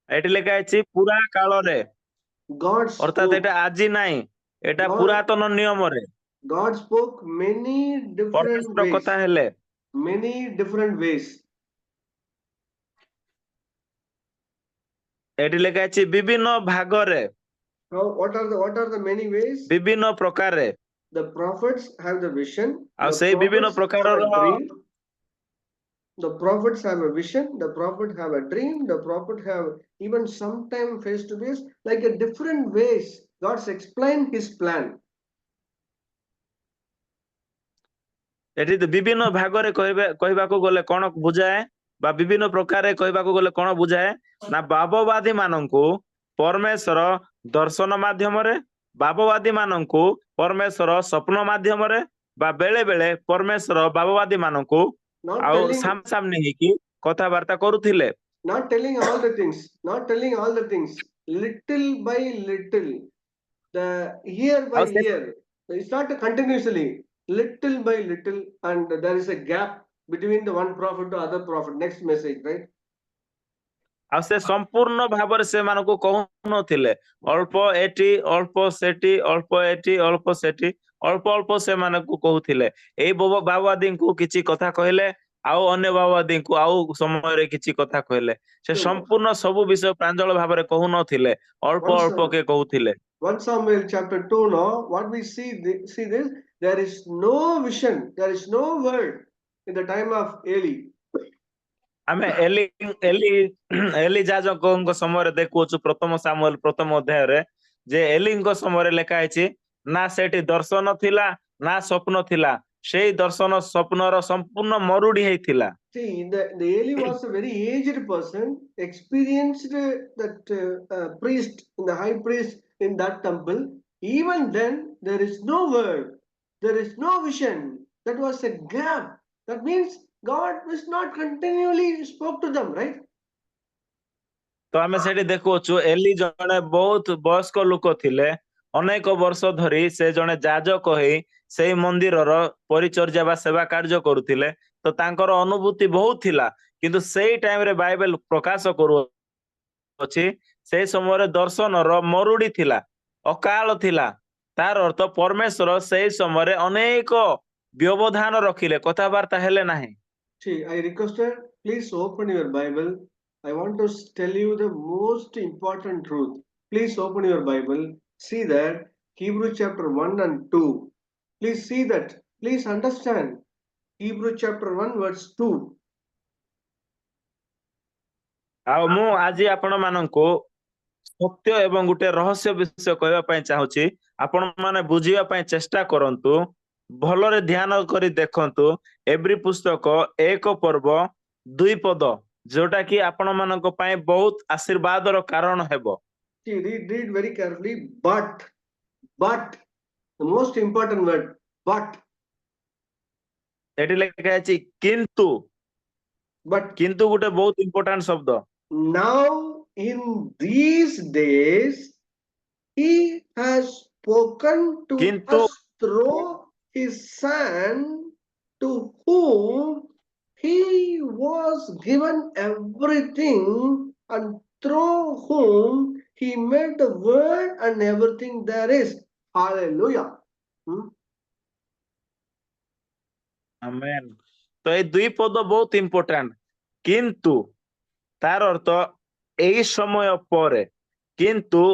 ଏଠି ଲେଖା ହେଇଛି ପୁରା କାଳରେ, God ଅର୍ଥାତ୍ spoke. ଏଟା ଆଜି ନାହିଁ, ଏଟା God, ପୁରାତନ ନିୟମରେ God spoke many different ପରମେଶ୍ୱର ways. କଥା ହେଲେ। Many different ways. ଏଠି ଲେଖା ହେଇଛି ବିଭିନ୍ନ ଭାଗରେ, What are the many ways? ବିଭିନ୍ନ ପ୍ରକାରେ। The prophets have the vision. ଆଉ The ସେଇ ବିଭିନ୍ନ prophets have ପ୍ରକାରର a dream. The prophets have a vision. The prophet have a dream. The prophet have even sometime face to face, like a different ways. God's explained his plan. ଏଠି ବିଭିନ୍ନ ଭାଗରେ କହିବାକୁ ଗଲେ କଣ ବୁଝାଏ ବା ବିଭିନ୍ନ ପ୍ରକାରେ କହିବାକୁ ଗଲେ କଣ ବୁଝାଏ ନା ବାବବାଦୀ ମାନଙ୍କୁ ପରମେଶ୍ୱର ଦର୍ଶନ ମାଧ୍ୟମରେ, ବାବବାଦୀ ମାନଙ୍କୁ ପରମେଶ୍ୱର ସ୍ୱପ୍ନ ମାଧ୍ୟମରେ ବା ବେଳେ ବେଳେ ପରମେଶ୍ୱର ବାବବାଦୀ ମାନଙ୍କୁ Not ଆଉ telling, ସାମ୍ନାସାମ୍ନି ହେଇକି କଥାବାର୍ତ୍ତା କରୁଥିଲେ। not telling all the things. Not telling all the things. Little by little. The year by ଆଉ ସେ year. It's not continuously. Little by little, and there is a gap between the one prophet to other prophet. Next message, right? ଆଉ ସେ ସମ୍ପୂର୍ଣ୍ଣ ଭାବରେ ସେମାନଙ୍କୁ କହୁନଥିଲେ ଅଳ୍ପ ଏଠି ଅଳ୍ପ ସେଠି, ଅଳ୍ପ ଏଠି ଅଳ୍ପ ସେଠି, ଅଳ୍ପ ଅଳ୍ପ ସେମାନଙ୍କୁ କହୁଥିଲେ। ଏଇ ବାବବାଦୀଙ୍କୁ କିଛି କଥା କହିଲେ, ଆଉ ଅନ୍ୟ ବାବବାଦୀଙ୍କୁ ଆଉ ସମୟରେ କିଛି କଥା କହିଲେ। ସେ So, ସମ୍ପୂର୍ଣ୍ଣ ସବୁ ବିଷୟ ପ୍ରାଞ୍ଜଳ ଭାବରେ କହୁନଥିଲେ, ଅଳ୍ପ once ଅଳ୍ପ କେ କହୁଥିଲେ। 1 Samuel chapter 2, no, what we see this, there is no vision, there is no word in the time of Eli. ଆମେ ଏଲି ଯାଜକଙ୍କ ସମୟରେ ଦେଖୁଅଛୁ ପ୍ରଥମ ସାମୁଏଲ ପ୍ରଥମ ଅଧ୍ୟାୟରେ ଯେ ଏଲିଙ୍କ ସମୟରେ ଲେଖା ହେଇଛି ନା ସେଠି ଦର୍ଶନ ଥିଲା ନା ସ୍ୱପ୍ନ ଥିଲା, ସେଇ ଦର୍ଶନ ସ୍ୱପ୍ନର ସମ୍ପୂର୍ଣ୍ଣ ମରୁଡି ହେଇଥିଲା। See, the Eli was a very aged person, experienced that priest, the high priest in that temple. Even then, there is no word, there is no vision. That was a gap. That means God was not continually spoke to them, right? ତ ଆମେ ସେଠି ଦେଖୁଅଛୁ L ଜଣେ ବହୁତ ବୟସ୍କ ଲୋକ ଥିଲେ, ଅନେକ ବର୍ଷ ଧରି ସେ ଜଣେ ଯାଜକ ହେଇ ସେଇ ମନ୍ଦିରର ପରିଚର୍ଯା ବା ସେବା କାର୍ଯ୍ୟ କରୁଥିଲେ। ତ ତାଙ୍କର ଅନୁଭୂତି ବହୁତ ଥିଲା କିନ୍ତୁ ସେଇ ଟାଇମ ରେ ବାଇବେଲ ପ୍ରକାଶ କରୁଅଛି ସେଇ ସମୟରେ ଦର୍ଶନର ମରୁଡି ଥିଲା, ଅକାଳ ଥିଲା। ତାର ଅର୍ଥ ପରମେଶ୍ୱର ସେଇ ସମୟରେ ଅନେକ ବ୍ୟବଧାନ ରଖିଲେ, କଥାବାର୍ତ୍ତା ହେଲେ ନାହିଁ। See, I requested, please open your Bible. I want to tell you the most important truth. Please open your Bible. See that Hebrew chapter 1 and 2. Please see that. Please understand. Hebrew chapter 1 verse 2. ଆଉ ମୁଁ ଆଜି ଆପଣ ମାନଙ୍କୁ ସତ୍ୟ ଏବଂ ଗୋଟେ ରହସ୍ୟ ବିଷୟ କହିବା ପାଇଁ ଚାହୁଁଛି। ଆପଣ ମାନେ ବୁଝିବା ପାଇଁ ଚେଷ୍ଟା କରନ୍ତୁ, ଭଲରେ ଧ୍ୟାନ କରି ଦେଖନ୍ତୁ। ଏବ୍ରୀ ପୁସ୍ତକ 1 ପର୍ବ 2 ପଦ, ଯୋଉଟା କି ଆପଣ ମାନଙ୍କ ପାଇଁ ବହୁତ ଆଶୀର୍ବାଦର କାରଣ ହେବ। See, read very carefully. But, the most important word, but. ଏଠି ଲେଖା ଅଛି କିନ୍ତୁ। But କିନ୍ତୁ ଗୋଟେ ବହୁତ ଇମ୍ପୋର୍ଟାଣ୍ଟ ଶବ୍ଦ। now in these days he has spoken to କିନ୍ତୁ us through his son, to whom he was given everything, and through whom he made the world and everything there is. Hallelujah. ଆମେନ୍। ତ ଏଇ 2 ପଦ ବହୁତ important. କିନ୍ତୁ ତାର ଅର୍ଥ ଏହି ସମୟ ପରେ, କିନ୍ତୁ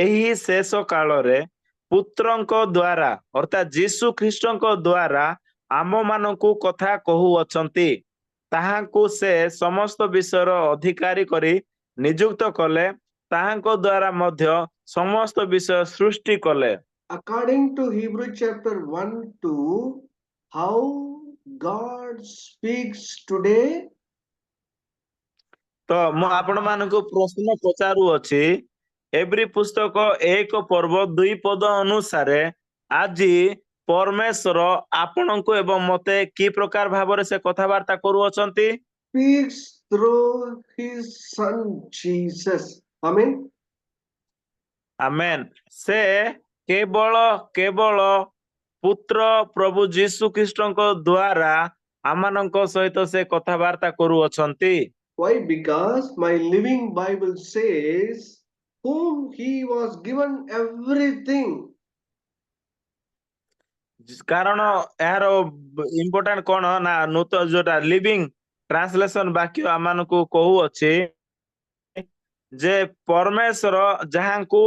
ଏହି ଶେଷ କାଳରେ ପୁତ୍ରଙ୍କ ଦ୍ୱାରା ଅର୍ଥାତ୍ ଯୀଶୁ ଖ୍ରୀଷ୍ଟଙ୍କ ଦ୍ୱାରା ଆମ ମାନଙ୍କୁ କଥା କହୁଅଛନ୍ତି। ତାହାଙ୍କୁ ସେ ସମସ୍ତ ବିଷୟର ଅଧିକାରୀ କରି ନିଯୁକ୍ତ କଲେ, ତାହାଙ୍କ ଦ୍ୱାରା ମଧ୍ୟ ସମସ୍ତ ବିଷୟ ସୃଷ୍ଟି କଲେ। According to Hebrew chapter 1 to how God speaks today. ତ ମୁଁ ଆପଣ ମାନଙ୍କୁ ପ୍ରଶ୍ନ ପଚାରୁଅଛି, ଏବ୍ରୀ ପୁସ୍ତକ 1 ପର୍ବ 2 ପଦ ଅନୁସାରେ ଆଜି ପରମେଶ୍ୱର ଆପଣଙ୍କୁ ଏବଂ ମତେ କି ପ୍ରକାର ଭାବରେ ସେ କଥାବାର୍ତ୍ତା କରୁଅଛନ୍ତି? Speaks through his son Jesus. Amen. ଆମେନ୍। ସେ କେବଳ ପୁତ୍ର ପ୍ରଭୁ ଯୀଶୁ ଖ୍ରୀଷ୍ଟଙ୍କ ଦ୍ୱାରା ଆମମାନଙ୍କ ସହିତ ସେ କଥାବାର୍ତ୍ତା କରୁଅଛନ୍ତି। Why? Because my living Bible says, whom he was given everything. କାରଣ ଏହାର ଇମ୍ପୋର୍ଟାଣ୍ଟ କଣ ନା, ନୂତନ ଯୋଉଟା ଲିଭିଂ ଟ୍ରାନ୍ସଲେସନ ବାକ୍ୟ ଆମମାନଙ୍କୁ କହୁଅଛି ଯେ ପରମେଶ୍ୱର ଯାହାଙ୍କୁ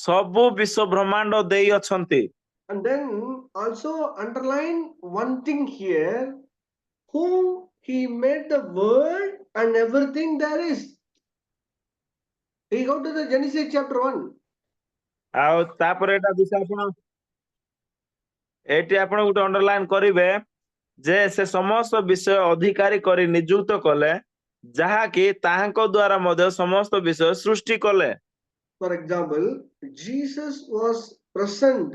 ସବୁ ବିଶ୍ୱ ବ୍ରହ୍ମାଣ୍ଡ ଦେଇଅଛନ୍ତି। And then also underline one thing here, whom he made the world and everything there is. We go to the Genesis chapter 1. ଆଉ ତାପରେ ଏଟା ବିଷୟ ଆପଣ ଏଠି ଆପଣ ଗୋଟେ ଅଣ୍ଡରଲାଇନ କରିବେ ଯେ ସେ ସମସ୍ତ ବିଷୟ ଅଧିକାରୀ କରି ନିଯୁକ୍ତ କଲେ, ଯାହାକି ତାହାଙ୍କ ଦ୍ୱାରା ମଧ୍ୟ ସମସ୍ତ ବିଷୟ ସୃଷ୍ଟି କଲେ। For example, Jesus was present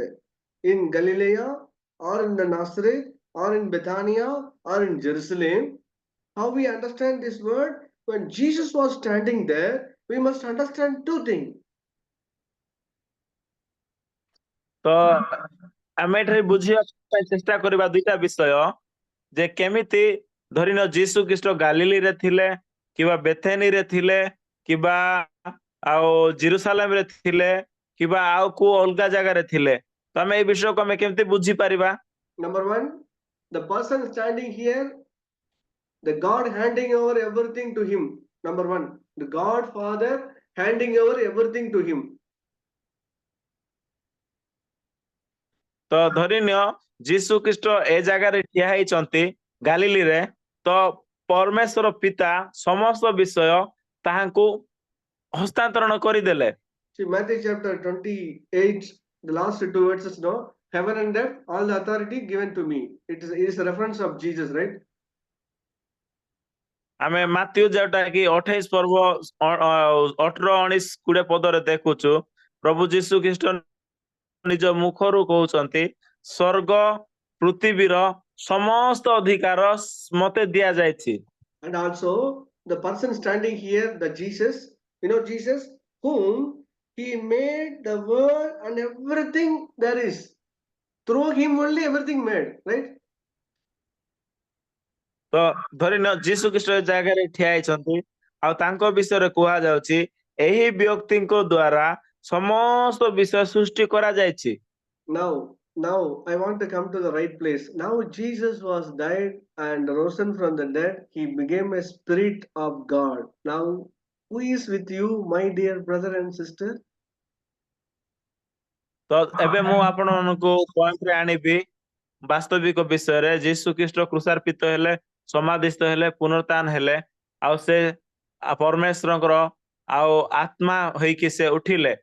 in Galilee or in the Nazareth or in Bethania or in Jerusalem. How we understand this word? When Jesus was standing there, we must understand two things. ତ ଆମେ ଏଠାରେ ବୁଝିବା ପାଇଁ ଚେଷ୍ଟା କରିବା ଦୁଇଟା ବିଷୟ, ଯେ କେମିତି ଧରିନ ଯୀଶୁ ଖ୍ରୀଷ୍ଟ ଗାଲିଲୀରେ ଥିଲେ, କିମ୍ବା ବେଥେନୀରେ ଥିଲେ, କିମ୍ବା ଆଉ ଜେରୁସାଲେମରେ ଥିଲେ, କିମ୍ବା ଆଉ କୋଉ ଅଲଗା ଜାଗାରେ ଥିଲେ। ତ ଆମେ ଏଇ ବିଷୟକୁ ଆମେ କେମିତି ବୁଝିପାରିବା? Number one, the person standing here, the God handing over everything to him. Number one, the God Father handing over everything to him. ତ ଧରିନିଅ ଯୀଶୁ ଖ୍ରୀଷ୍ଟ ଏ ଜାଗାରେ ଠିଆ ହେଇଛନ୍ତି ଗାଲିଲୀରେ, ତ ପରମେଶ୍ୱର ପିତା ସମସ୍ତ ବିଷୟ ତାହାଙ୍କୁ ହସ୍ତାନ୍ତରଣ କରିଦେଲେ। See, Matthew chapter 28, the last two verses, no? Heaven and earth, all the authority given to me. It is a reference of Jesus, right? ଆମେ ମାତ୍ୟୁ ଯୋଉଟା କି 28 ପର୍ବ 18 19 20 ପଦରେ ଦେଖୁଛୁ, ପ୍ରଭୁ ଯୀଶୁ ଖ୍ରୀଷ୍ଟ ନିଜ ମୁଖରୁ କହୁଛନ୍ତି, ସ୍ୱର୍ଗ ପୃଥିବୀର ସମସ୍ତ ଅଧିକାର ମତେ ଦିଆଯାଇଛି। And also the person standing here, the Jesus, Jesus, whom he made the world and everything there is. Through him only everything made, right? ତ ଧରି ନିଅ ଯୀଶୁ ଖ୍ରୀଷ୍ଟ ଏ ଜାଗାରେ ଠିଆ ହେଇଛନ୍ତି ଆଉ ତାଙ୍କ ବିଷୟରେ କୁହାଯାଉଛି ଏହି ବ୍ୟକ୍ତିଙ୍କ ଦ୍ଵାରା ସମସ୍ତ ବିଷୟ ସୃଷ୍ଟି କରାଯାଇଛି। Now I want to come to the right place. Now Jesus was died and risen from the dead. He became a spirit of God. Now who is with you, my dear brother and sister? ତ ଏବେ ମୁଁ ଆପଣମାନଙ୍କୁ ପଏଣ୍ଟରେ ଆଣିବି ବାସ୍ତବିକ ବିଷୟରେ। ଯୀଶୁ ଖ୍ରୀଷ୍ଟ କୃଷାର୍ପିତ ହେଲେ, ସମାଧିସ୍ଥ ହେଲେ, ପୁନରୁତ୍ଥାନ ହେଲେ, ଆଉ ସେ ପରମେଶ୍ୱରଙ୍କର ଆଉ ଆତ୍ମା ହେଇକି ସେ ଉଠିଲେ।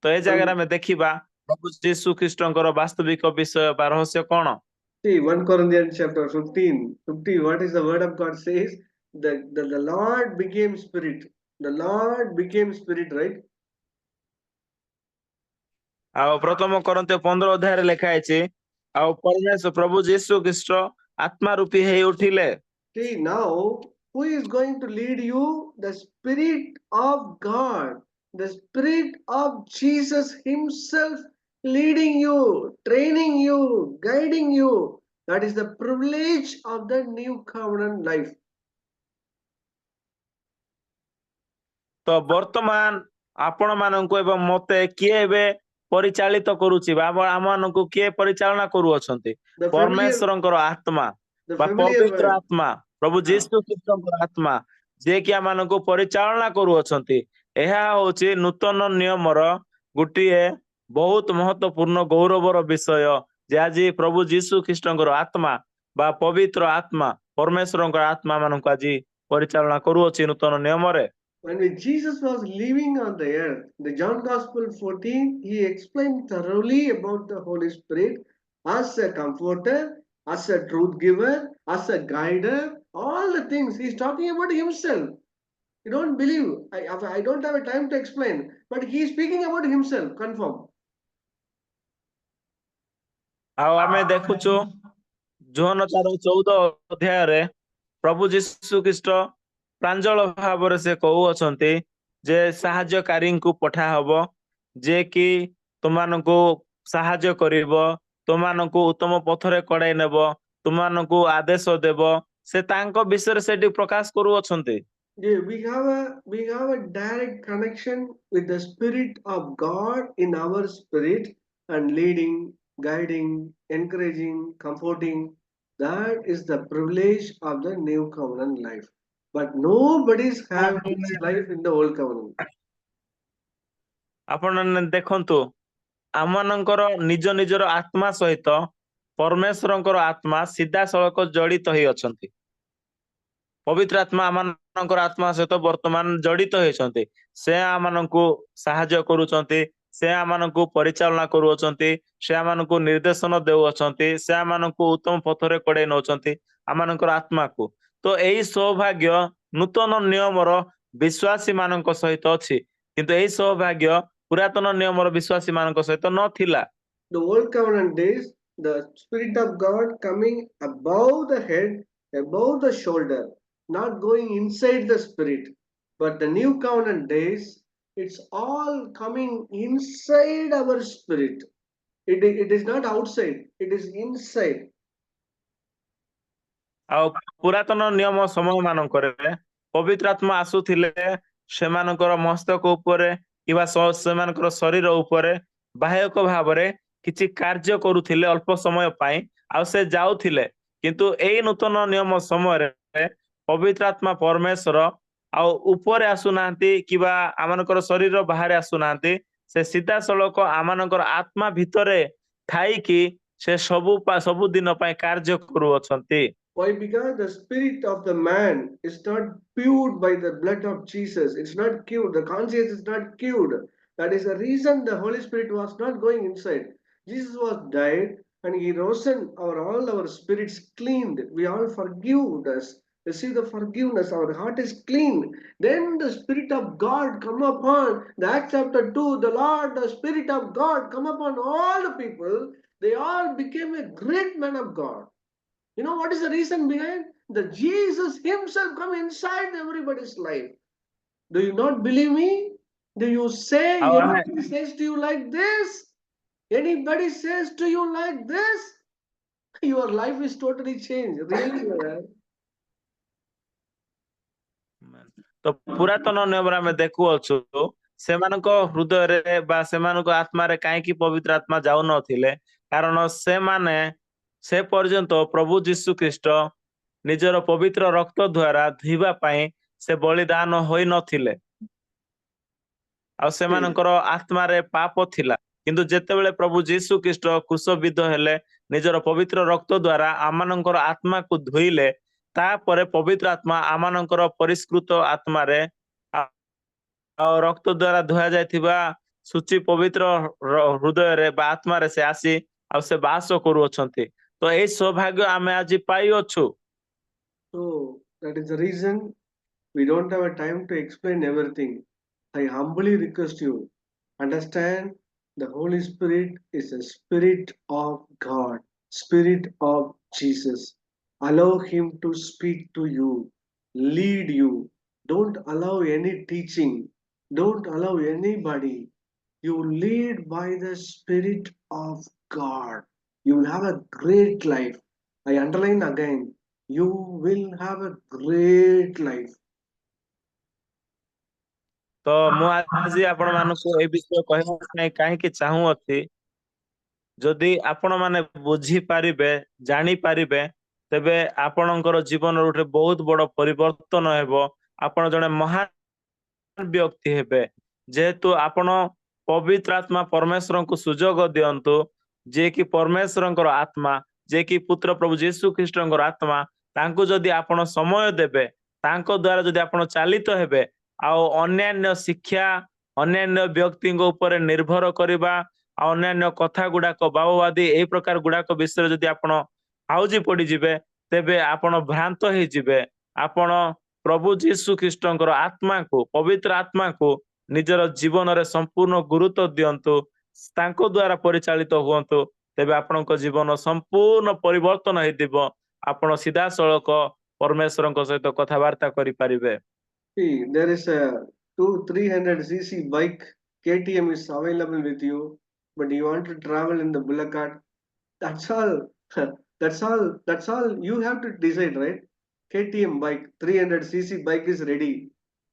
ତ ଏ ଜାଗାରେ ଆମେ ଦେଖିବା ପ୍ରଭୁ ଯୀଶୁ ଖ୍ରୀଷ୍ଟଙ୍କର ବାସ୍ତବିକ ବିଷୟ ବା ରହସ୍ୟ କଣ। See, 1 Corinthians chapter 50, what is the word of God says? The Lord became spirit. The Lord became spirit, right? ଆଉ ପ୍ରଥମ କରନ୍ଥୀୟ 15 ଅଧ୍ୟାୟରେ ଲେଖା ହେଇଛି ଆଉ ପରମେଶ୍ୱର ପ୍ରଭୁ ଯୀଶୁ ଖ୍ରୀଷ୍ଟ ଆତ୍ମା ରୂପୀ ହେଇ ଉଠିଲେ। See, now who is going to lead you? The Spirit of God, the Spirit of Jesus Himself leading you, training you, guiding you. That is the privilege of the new covenant life. ତ ବର୍ତ୍ତମାନ ଆପଣ ମାନଙ୍କୁ ଏବଂ ମତେ କିଏ ଏବେ ପରିଚାଳିତ କରୁଛି ବା ଆମମାନଙ୍କୁ କିଏ ପରିଚାଳନା କରୁଅଛନ୍ତି? The familiar, ପରମେଶ୍ୱରଙ୍କର ଆତ୍ମା the ବା familiar ପବିତ୍ର word. ଆତ୍ମା ପ୍ରଭୁ ଯୀଶୁ ଖ୍ରୀଷ୍ଟଙ୍କର ଆତ୍ମା ଯିଏକି ଆମମାନଙ୍କୁ ପରିଚାଳନା କରୁଅଛନ୍ତି। ଏହା ହଉଛି ନୂତନ ନିୟମର ଗୋଟିଏ ବହୁତ ମହତ୍ୱପୂର୍ଣ୍ଣ ଗୌରବର ବିଷୟ ଯେ ଆଜି ପ୍ରଭୁ ଯୀଶୁ ଖ୍ରୀଷ୍ଟଙ୍କର ଆତ୍ମା ବା ପବିତ୍ର ଆତ୍ମା ପରମେଶ୍ୱରଙ୍କର ଆତ୍ମା ମାନଙ୍କୁ ଆଜି ପରିଚାଳନା କରୁଅଛି ନୂତନ ନିୟମରେ। When Jesus was living on the earth, the John Gospel 14, he explained thoroughly about the Holy Spirit as a comforter, as a truth giver, as a guider, all the things. He's talking about himself. You don't believe. I don't have a time to explain, but he's speaking about himself, confirm. ଆଉ ଆମେ ଦେଖୁଛୁ ଯୋହନ 4:14 ଅଧ୍ୟାୟରେ ପ୍ରଭୁ ଯୀଶୁ ଖ୍ରୀଷ୍ଟ ପ୍ରାଞ୍ଜଳ ଭାବରେ ସେ କହୁଅଛନ୍ତି ଯେ ସାହାଯ୍ୟକାରୀଙ୍କୁ ପଠା ହବ ଯେ କି ତୁମମାନଙ୍କୁ ସାହାଯ୍ୟ କରିବ, ତୁମମାନଙ୍କୁ ଉତ୍ତମ ପଥରେ କଢାଇ ନେବ, ତୁମମାନଙ୍କୁ ଆଦେଶ ଦେବ। ସେ ତାଙ୍କ ବିଷୟରେ ସେଠି ପ୍ରକାଶ କରୁଅଛନ୍ତି। Yeah, we have a direct connection with the Spirit of God in our spirit and leading, guiding, encouraging, comforting. That is the privilege of the new covenant life. But nobody's having this life in the old covenant. ଆପଣ ଦେଖନ୍ତୁ ଆମମାନଙ୍କର ନିଜ ନିଜର ଆତ୍ମା ସହିତ ପରମେଶ୍ୱରଙ୍କର ଆତ୍ମା ସିଧାସଳଖ ଜଡିତ ହେଇ ଅଛନ୍ତି। ପବିତ୍ର ଆତ୍ମା ଆମମାନଙ୍କର ଆତ୍ମା ସହିତ ବର୍ତ୍ତମାନ ଜଡିତ ହେଇଛନ୍ତି। ସେ ଆମମାନଙ୍କୁ ସାହାଯ୍ୟ କରୁଛନ୍ତି, ସେ ଆମମାନଙ୍କୁ ପରିଚାଳନା କରୁଅଛନ୍ତି, ସେ ଆମମାନଙ୍କୁ ନିର୍ଦ୍ଦେଶନ ଦେଉଅଛନ୍ତି, ସେ ଆମମାନଙ୍କୁ ଉତ୍ତମ ପଥରେ କଢେଇ ନଉଛନ୍ତି ଆମମାନଙ୍କର ଆତ୍ମାକୁ। ତ ଏଇ ସୌଭାଗ୍ୟ ନୂତନ ନିୟମର ବିଶ୍ୱାସୀ ମାନଙ୍କ ସହିତ ଅଛି, କିନ୍ତୁ ଏଇ ସୌଭାଗ୍ୟ ପୁରାତନ ନିୟମର ବିଶ୍ୱାସୀ ମାନଙ୍କ ସହିତ ନଥିଲା। The old covenant days, the Spirit of God coming above the head, above the shoulder, not going inside the Spirit. But the new covenant days, it's all coming inside our spirit. It is not outside, it is inside. ଆଉ ପୁରାତନ ନିୟମ ସମୟ ମାନଙ୍କରେ ପବିତ୍ର ଆତ୍ମା ଆସୁଥିଲେ ସେମାନଙ୍କର ମସ୍ତକ ଉପରେ କିମ୍ବା ସେମାନଙ୍କର ଶରୀର ଉପରେ ବାହ୍ୟକ ଭାବରେ କିଛି କାର୍ଯ୍ୟ କରୁଥିଲେ ଅଳ୍ପ ସମୟ ପାଇଁ, ଆଉ ସେ ଯାଉଥିଲେ। କିନ୍ତୁ ଏଇ ନୂତନ ନିୟମ ସମୟରେ ପବିତ୍ର ଆତ୍ମା ପରମେଶ୍ୱର ଆଉ ଉପରେ ଆସୁନାହାନ୍ତି କିମ୍ବା ଆମମାନଙ୍କର ଶରୀର ବାହାରେ ଆସୁନାହାନ୍ତି, ସେ ସିଧାସଳଖ ଆମମାନଙ୍କର ଆତ୍ମା ଭିତରେ ଥାଇକି ସେ ସବୁ ଦିନ ପାଇଁ କାର୍ଯ୍ୟ କରୁଅଛନ୍ତି। Why? Because the spirit of the man is not cured by the blood of Jesus. It's not cured. The conscience is not cured. That is the reason the Holy Spirit was not going inside. Jesus was died and he rose and all our spirits cleaned. We all forgive us. Receive the forgiveness. Our heart is clean. Then the Spirit of God come upon the Acts chapter 2. The Lord, the Spirit of God come upon all the people. They all became a great man of God. You know what is the reason behind? That Jesus himself come inside everybody's life. Do you not believe me? Do you say ଆଉ ଆମେ anybody says to you like this? Anybody says to you like this? Your life is totally changed. Really, man. ତ ପୁରାତନ ନିୟମରେ ଆମେ ଦେଖୁଅଛୁ ସେମାନଙ୍କ ହୃଦୟରେ ବା ସେମାନଙ୍କ ଆତ୍ମାରେ କାହିଁକି ପବିତ୍ର ଆତ୍ମା ଯାଉନଥିଲେ, କାରଣ ସେମାନେ ସେ ପର୍ଯ୍ୟନ୍ତ ପ୍ରଭୁ ଯୀଶୁ ଖ୍ରୀଷ୍ଟ ନିଜର ପବିତ୍ର ରକ୍ତ ଦ୍ୱାରା ଧୋଇବା ପାଇଁ ସେ ବଳିଦାନ ହୋଇନଥିଲେ, ଆଉ ସେମାନଙ୍କର ଆତ୍ମାରେ ପାପ ଥିଲା। କିନ୍ତୁ ଯେତେବେଳେ ପ୍ରଭୁ ଯୀଶୁ ଖ୍ରୀଷ୍ଟ କ୍ରୁଶବିଦ୍ଧ ହେଲେ, ନିଜର ପବିତ୍ର ରକ୍ତ ଦ୍ୱାରା ଆମମାନଙ୍କର ଆତ୍ମାକୁ ଧୋଇଲେ, ତାପରେ ପବିତ୍ର ଆତ୍ମା ଆମମାନଙ୍କର ପରିଷ୍କୃତ ଆତ୍ମାରେ ଆଉ ରକ୍ତ ଦ୍ୱାରା ଧୁଆ ଯାଇଥିବା ସୂଚି ପବିତ୍ର ହୃଦୟରେ ବା ଆତ୍ମାରେ ସେ ଆସି ଆଉ ସେ ବାସ କରୁଅଛନ୍ତି। ତ ଏଇ ସୌଭାଗ୍ୟ ଆମେ ଆଜି ପାଇଅଛୁ। So that is the reason we don't have a time to explain everything. I humbly request you, understand the Holy Spirit is a spirit of God, spirit of Jesus. Allow him to speak to you, lead you. Don't allow any teaching. Don't allow anybody. You lead by the spirit of God. You will have a great life. I underline again, you will have a great life. ତ ମୁଁ ଆଜି ଆପଣ ମାନଙ୍କୁ এই ବିଷୟ କହିବା ପାଇଁ କାହିଁକି ଚାହୁଁଅଛି, ଯଦି ଆପଣ ମାନେ ବୁଝିପାରିବେ, ଜାଣିପାରିବେ, ତେବେ ଆପଣଙ୍କର ଜୀବନରେ ଗୋଟେ ବହୁତ ବଡ ପରିବର୍ତ୍ତନ ହେବ। ଆପଣ ଜଣେ ମହାନ ବ୍ୟକ୍ତି ହେବେ। ଯେହେତୁ ଆପଣ ପବିତ୍ର ଆତ୍ମା ପରମେଶ୍ୱରଙ୍କୁ ସୁଯୋଗ ଦିଅନ୍ତୁ, ଯିଏକି ପରମେଶ୍ୱରଙ୍କର ଆତ୍ମା, ଯିଏକି ପୁତ୍ର ପ୍ରଭୁ ଯୀଶୁ ଖ୍ରୀଷ୍ଟଙ୍କର ଆତ୍ମା, ତାଙ୍କୁ ଯଦି ଆପଣ ସମୟ ଦେବେ, ତାଙ୍କ ଦ୍ୱାରା ଯଦି ଆପଣ ଚାଲିତ ହେବେ, ଆଉ ଅନ୍ୟାନ୍ୟ ଶିକ୍ଷା, ଅନ୍ୟାନ୍ୟ ବ୍ୟକ୍ତିଙ୍କ ଉପରେ ନିର୍ଭର କରିବା, ଆଉ ଅନ୍ୟାନ୍ୟ କଥା ଗୁଡାକ ବାବବାଦୀ ଏଇ ପ୍ରକାର ଗୁଡାକ ବିଷୟରେ ଯଦି ଆପଣ ଆଉଜି ପଡିଯିବେ, ତେବେ ଆପଣ ଭ୍ରାନ୍ତ ହେଇଯିବେ। ଆପଣ ପ୍ରଭୁ ଯୀଶୁ ଖ୍ରୀଷ୍ଟଙ୍କର ଆତ୍ମାକୁ, ପବିତ୍ର ଆତ୍ମାକୁ ନିଜର ଜୀବନରେ ସମ୍ପୂର୍ଣ୍ଣ ଗୁରୁତ୍ୱ ଦିଅନ୍ତୁ, ତାଙ୍କ ଦ୍ୱାରା ପରିଚାଳିତ ହୁଅନ୍ତୁ, ତେବେ ଆପଣଙ୍କ ଜୀବନ ସମ୍ପୂର୍ଣ୍ଣ ପରିବର୍ତ୍ତନ ହେଇଥିବ। ଆପଣ ସିଧାସଳଖ ପରମେଶ୍ୱରଙ୍କ ସହିତ କଥାବାର୍ତ୍ତା କରିପାରିବେ। See, there is a 300cc bike KTM is available with you, but you want to travel in the bullock cart. That's all. That's all you have to decide, right? KTM bike, 300cc bike is ready,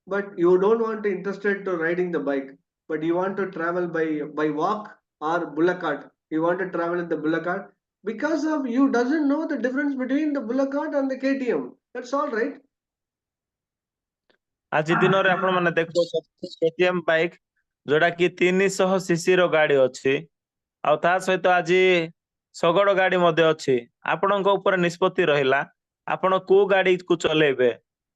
but you don't want to interested to riding the bike, but you want to travel by walk or bullock cart. You want to travel in the bullock cart because of you doesn't know the difference between the bullock cart and the KTM. That's all, right? ଆଜି ଦିନରେ ଆପଣ ମାନେ ଦେଖୁଛନ୍ତି KTM bike, ଯୋଉଟା କି 300cc ର ଗାଡି ଅଛି, ଆଉ ତା ସହିତ ଆଜି ଶଗଡ ଗାଡି ମଧ୍ୟ ଅଛି। ଆପଣଙ୍କ ଉପରେ ନିଷ୍ପତ୍ତି ରହିଲା, ଆପଣ କୋଉ ଗାଡିକୁ ଚଲେଇବେ।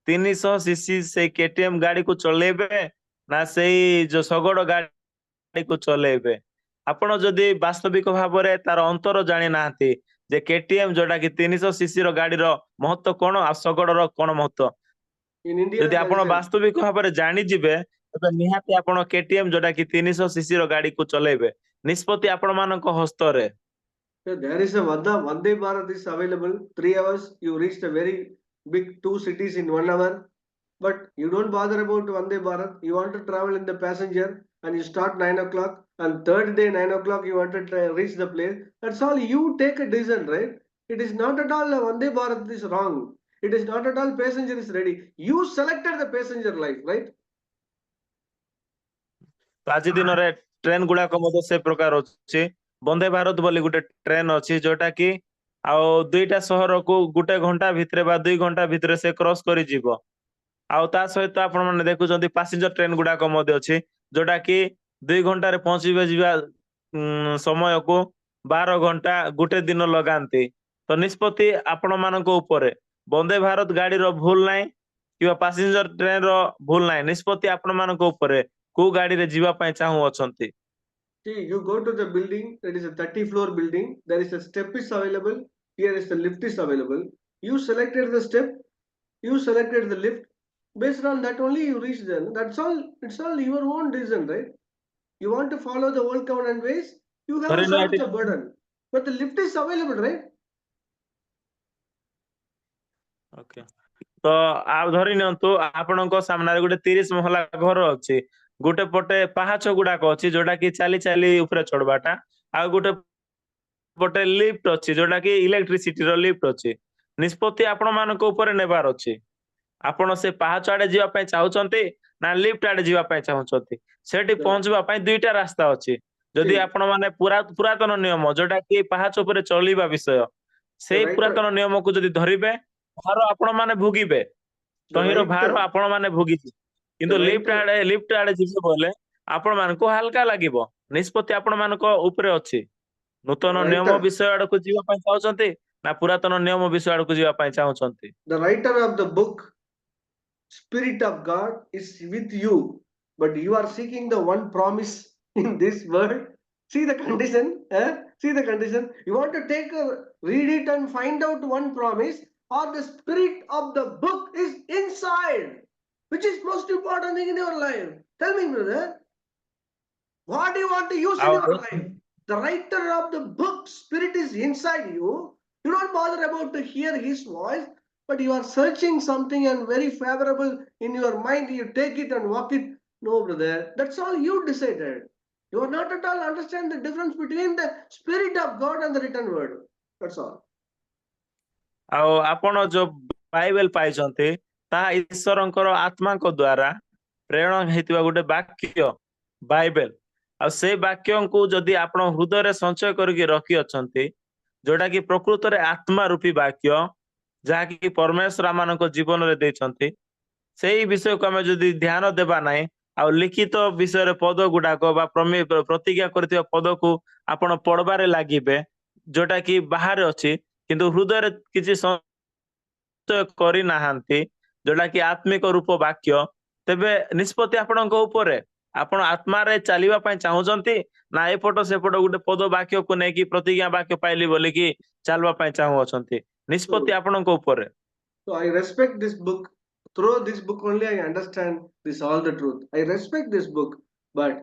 300cc ସେଇ KTM ଗାଡିକୁ ଚଲେଇବେ, ନା ସେଇ ଯୋଉ ଶଗଡ ଗାଡିକୁ ଚଲେଇବେ। ଆପଣ ଯଦି ବାସ୍ତବିକ ଭାବରେ ତାର ଅନ୍ତର ଜାଣି ନାହାନ୍ତି, ଯେ KTM ଯୋଉଟା କି 300cc ର ଗାଡିର ମହତ୍ଵ କଣ, ଆଉ ଶଗଡର କଣ ମହତ୍ଵ, In India, ଯଦି there ଆପଣ is a ବାସ୍ତବିକ ଭାବରେ ଜାଣିଯିବେ, ତେବେ ନିହାତି ଆପଣ KTM ଯୋଉଟା କି 300cc ର ଗାଡିକୁ ଚଲେଇବେ। ନିଷ୍ପତ୍ତି ଆପଣ ମାନଙ୍କ ହସ୍ତରେ। So there is a Vande Bharat is available. 3 hours, you reached a very big 2 cities in 1 hour. But you don't bother about Vande Bharat. You want to travel in the passenger and you start 9 o'clock. And third day 9 o'clock you want to reach the place. That's all. You take a decision, right? It is not at all Vande Bharat is wrong. It is not at all passenger is ready. You selected the passenger life, right? ତ ଆଜି ଦିନରେ train ଗୁଡାକ ମଧ୍ୟ ସେ ପ୍ରକାର ଅଛି। ବନ୍ଦେ ଭାରତ ବୋଲି ଗୋଟେ ଟ୍ରେନ ଅଛି, ଯୋଉଟା କି ଆଉ ଦୁଇଟା ସହରକୁ 1 ଘଣ୍ଟା ଭିତରେ ବା 2 ଘଣ୍ଟା ଭିତରେ ସେ କ୍ରସ କରିଯିବ। ଆଉ ତା ସହିତ ଆପଣ ମାନେ ଦେଖୁଛନ୍ତି ପାସେଞ୍ଜର ଟ୍ରେନ ଗୁଡାକ ମଧ୍ୟ ଅଛି, ଯୋଉଟା କି 2 ଘଣ୍ଟାରେ ପହଞ୍ଚିବେ ଯିବା ସମୟକୁ 12 ଘଣ୍ଟା ଗୋଟେ ଦିନ ଲଗାନ୍ତି। ତ ନିଷ୍ପତ୍ତି ଆପଣ ମାନଙ୍କ ଉପରେ। ବନ୍ଦେ ଭାରତ ଗାଡିର ଭୁଲ ନାହିଁ, କିମ୍ବା ପାସେଞ୍ଜର ଟ୍ରେନ ର ଭୁଲ ନାହିଁ, ନିଷ୍ପତ୍ତି ଆପଣ ମାନଙ୍କ ଉପରେ। କୋଉ ଗାଡିରେ ଯିବା ପାଇଁ ଚାହୁଁଅଛନ୍ତି। See, you go to the building, that is a 30-floor building, there is a step is available, here is the lift is available. You selected the step, you selected the lift, based on that only you reach there. That's all, it's all your own decision, right? You want to follow the old covenant ways, you have ଧରି to ନିଅ shoulder ଏଠି the burden. But the lift is available, right? Okay, ତ ଆଉ ଧରି ନିଅନ୍ତୁ ଆପଣଙ୍କ ସାମ୍ନାରେ ଗୋଟେ 30 ମହଲା ଘର ଅଛି। ଗୋଟେ ପଟେ ପାହାଚ ଗୁଡାକ ଅଛି, ଯୋଉଟା କି ଚାଲି ଚାଲି ଉପରେ ଚଢବାଟା। ଆଉ ଗୋଟେ ପଟେ ଲିଫ୍ଟ ଅଛି, ଯୋଉଟା କି ଇଲେକ୍ଟ୍ରିସିଟିର ଲିଫ୍ଟ ଅଛି। ନିଷ୍ପତ୍ତି ଆପଣ ମାନଙ୍କ ଉପରେ ନେବାର ଅଛି। ଆପଣ ସେ ପାହାଚ ଆଡେ ଯିବା ପାଇଁ ଚାହୁଁଛନ୍ତି ନା ଲିଫ୍ଟ ଆଡେ ଯିବା ପାଇଁ ଚାହୁଁଛନ୍ତି? ସେଠି The, ପହଞ୍ଚିବା ପାଇଁ ଦୁଇଟା ରାସ୍ତା ଅଛି। ଯଦି see, ଆପଣ ମାନେ ପୁରାତନ ନିୟମ ଯୋଉଟା କି ପାହାଚ ଉପରେ ଚଳିବା ବିଷୟ, the ସେଇ writer, ପୁରାତନ ନିୟମକୁ ଯଦି ଧରିବେ, ଭାର ଆପଣ ମାନେ ଭୋଗିବେ, the ତହିଁର ଭାର writer, ଆପଣ ମାନେ ଭୋଗିବେ। the କିନ୍ତୁ writer, ଲିଫ୍ଟ ଆଡେ ଯିବେ ବୋଲେ ଆପଣ ମାନଙ୍କୁ ହାଲକା ଲାଗିବ। ନିଷ୍ପତ୍ତି ଆପଣ ମାନଙ୍କ ଉପରେ ଅଛି। the ନୂତନ ନିୟମ writer, ବିଷୟ ଆଡକୁ ଯିବା ପାଇଁ ଚାହୁଁଛନ୍ତି ନା ପୁରାତନ ନିୟମ ବିଷୟ ଆଡକୁ ଯିବା ପାଇଁ ଚାହୁଁଛନ୍ତି? the writer of the book, Spirit of God is with you, but you are seeking the one promise in this world. See the condition. See the condition. You want to read it and find out one promise, or the spirit of the book is inside. Which is most important thing in your life? Tell me, brother. What do you want to use in ଆଉ your life? The writer of the book, spirit is inside you. You don't bother about to hear his voice, but you are searching something and very favorable in your mind. You take it and walk it. No, brother. That's all you decided. You are not at all understand the difference between the spirit of God and the written word. That's all. ଆଉ ଆପଣ ଯୋଉ Bible ପାଇଛନ୍ତି, ତାହା ଈଶ୍ୱରଙ୍କର ଆତ୍ମାଙ୍କ ଦ୍ଵାରା ପ୍ରେରଣ ହେଇଥିବା ଗୋଟେ ବାକ୍ୟ ବାଇବେଲ। ଆଉ ସେଇ ବାକ୍ୟଙ୍କୁ ଯଦି ଆପଣ ହୃଦୟରେ ସଞ୍ଚୟ କରିକି ରଖି ଅଛନ୍ତି, ଯୋଉଟା କି ପ୍ରକୃତରେ ଆତ୍ମା ରୂପୀ ବାକ୍ୟ, ଯାହାକି ପରମେଶ୍ୱର ଆମମାନଙ୍କ ଜୀବନରେ ଦେଇଛନ୍ତି, ସେଇ ବିଷୟକୁ ଆମେ ଯଦି ଧ୍ୟାନ ଦେବା ନାହିଁ, ଆଉ ଲିଖିତ ବିଷୟରେ ପଦ ଗୁଡାକ ବା ପ୍ରତିଜ୍ଞା କରିଥିବା ପଦକୁ ଆପଣ ପଢବାରେ ଲାଗିବେ, ଯୋଉଟା କି ବାହାରେ ଅଛି କିନ୍ତୁ ହୃଦୟରେ କିଛି ସଞ୍ଚୟ କରିନାହାନ୍ତି, ଯୋଉଟା କି ଆତ୍ମିକ ରୂପ ବାକ୍ୟ, ତେବେ ନିଷ୍ପତ୍ତି ଆପଣଙ୍କ ଉପରେ। ଆପଣ ଆତ୍ମାରେ ଚାଲିବା ପାଇଁ ଚାହୁଁଛନ୍ତି ନା ଏପଟ ସେପଟ ଗୋଟେ ପଦ ବାକ୍ୟକୁ ନେଇକି ପ୍ରତିଜ୍ଞା ବାକ୍ୟ ପାଇଲି ବୋଲିକି ଚାଲିବା ପାଇଁ ଚାହୁଁଅଛନ୍ତି? ନିଷ୍ପତ୍ତି So, ଆପଣଙ୍କ ଉପରେ। so I respect this book. Through this book only I understand this all the truth. I respect this book, but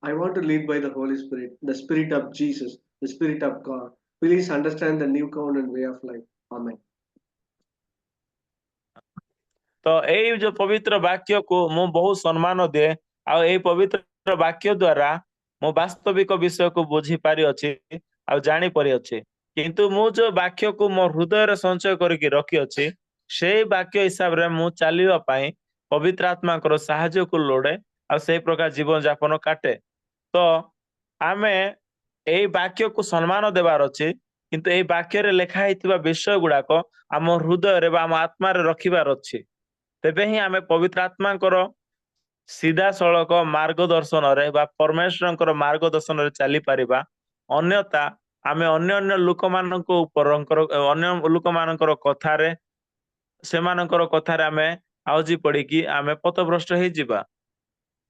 I want to lead by the Holy Spirit, the Spirit of Jesus, the Spirit of God. Please understand the new covenant way of life. Amen. ତ ଏଇ ଯୋଉ ପବିତ୍ର ବାକ୍ୟକୁ ମୁଁ ବହୁତ ସମ୍ମାନ ଦିଏ, ଆଉ ଏଇ ପବିତ୍ର ବାକ୍ୟ ଦ୍ଵାରା ମୁଁ ବାସ୍ତବିକ ବିଷୟକୁ ବୁଝି ପାରିଅଛି ଆଉ ଜାଣି ପାରିଅଛି। କିନ୍ତୁ ମୁଁ ଯୋଉ ବାକ୍ୟକୁ ମୋ ହୃଦୟରେ ସଞ୍ଚୟ କରିକି ରଖିଅଛି, ସେଇ ବାକ୍ୟ ହିସାବରେ ମୁଁ ଚାଲିବା ପାଇଁ ପବିତ୍ର ଆତ୍ମାଙ୍କର ସାହାଯ୍ୟକୁ ଲୋଡେ, ଆଉ ସେଇ ପ୍ରକାର ଜୀବନ ଯାପନ କାଟେ। ତ ଆମେ ଏଇ ବାକ୍ୟକୁ ସମ୍ମାନ ଦେବାର ଅଛି, କିନ୍ତୁ ଏଇ ବାକ୍ୟରେ ଲେଖା ହେଇଥିବା ବିଷୟ ଗୁଡାକ ଆମ ହୃଦୟରେ ବା ଆମ ଆତ୍ମାରେ ରଖିବାର ଅଛି। ତେବେ ହିଁ ଆମେ ପବିତ୍ର ଆତ୍ମାଙ୍କର ସିଧାସଳଖ ମାର୍ଗଦର୍ଶନରେ ବା ପରମେଶ୍ୱରଙ୍କର ମାର୍ଗଦର୍ଶନରେ ଚାଲିପାରିବା। ଅନ୍ୟଥା ଆମେ ଅନ୍ୟ ଲୋକମାନଙ୍କ ଅନ୍ୟ ଲୋକମାନଙ୍କର କଥାରେ, ସେମାନଙ୍କର କଥାରେ ଆମେ ଆଉଜି ପଡିକି ଆମେ ପଥଭ୍ରଷ୍ଟ ହେଇଯିବା।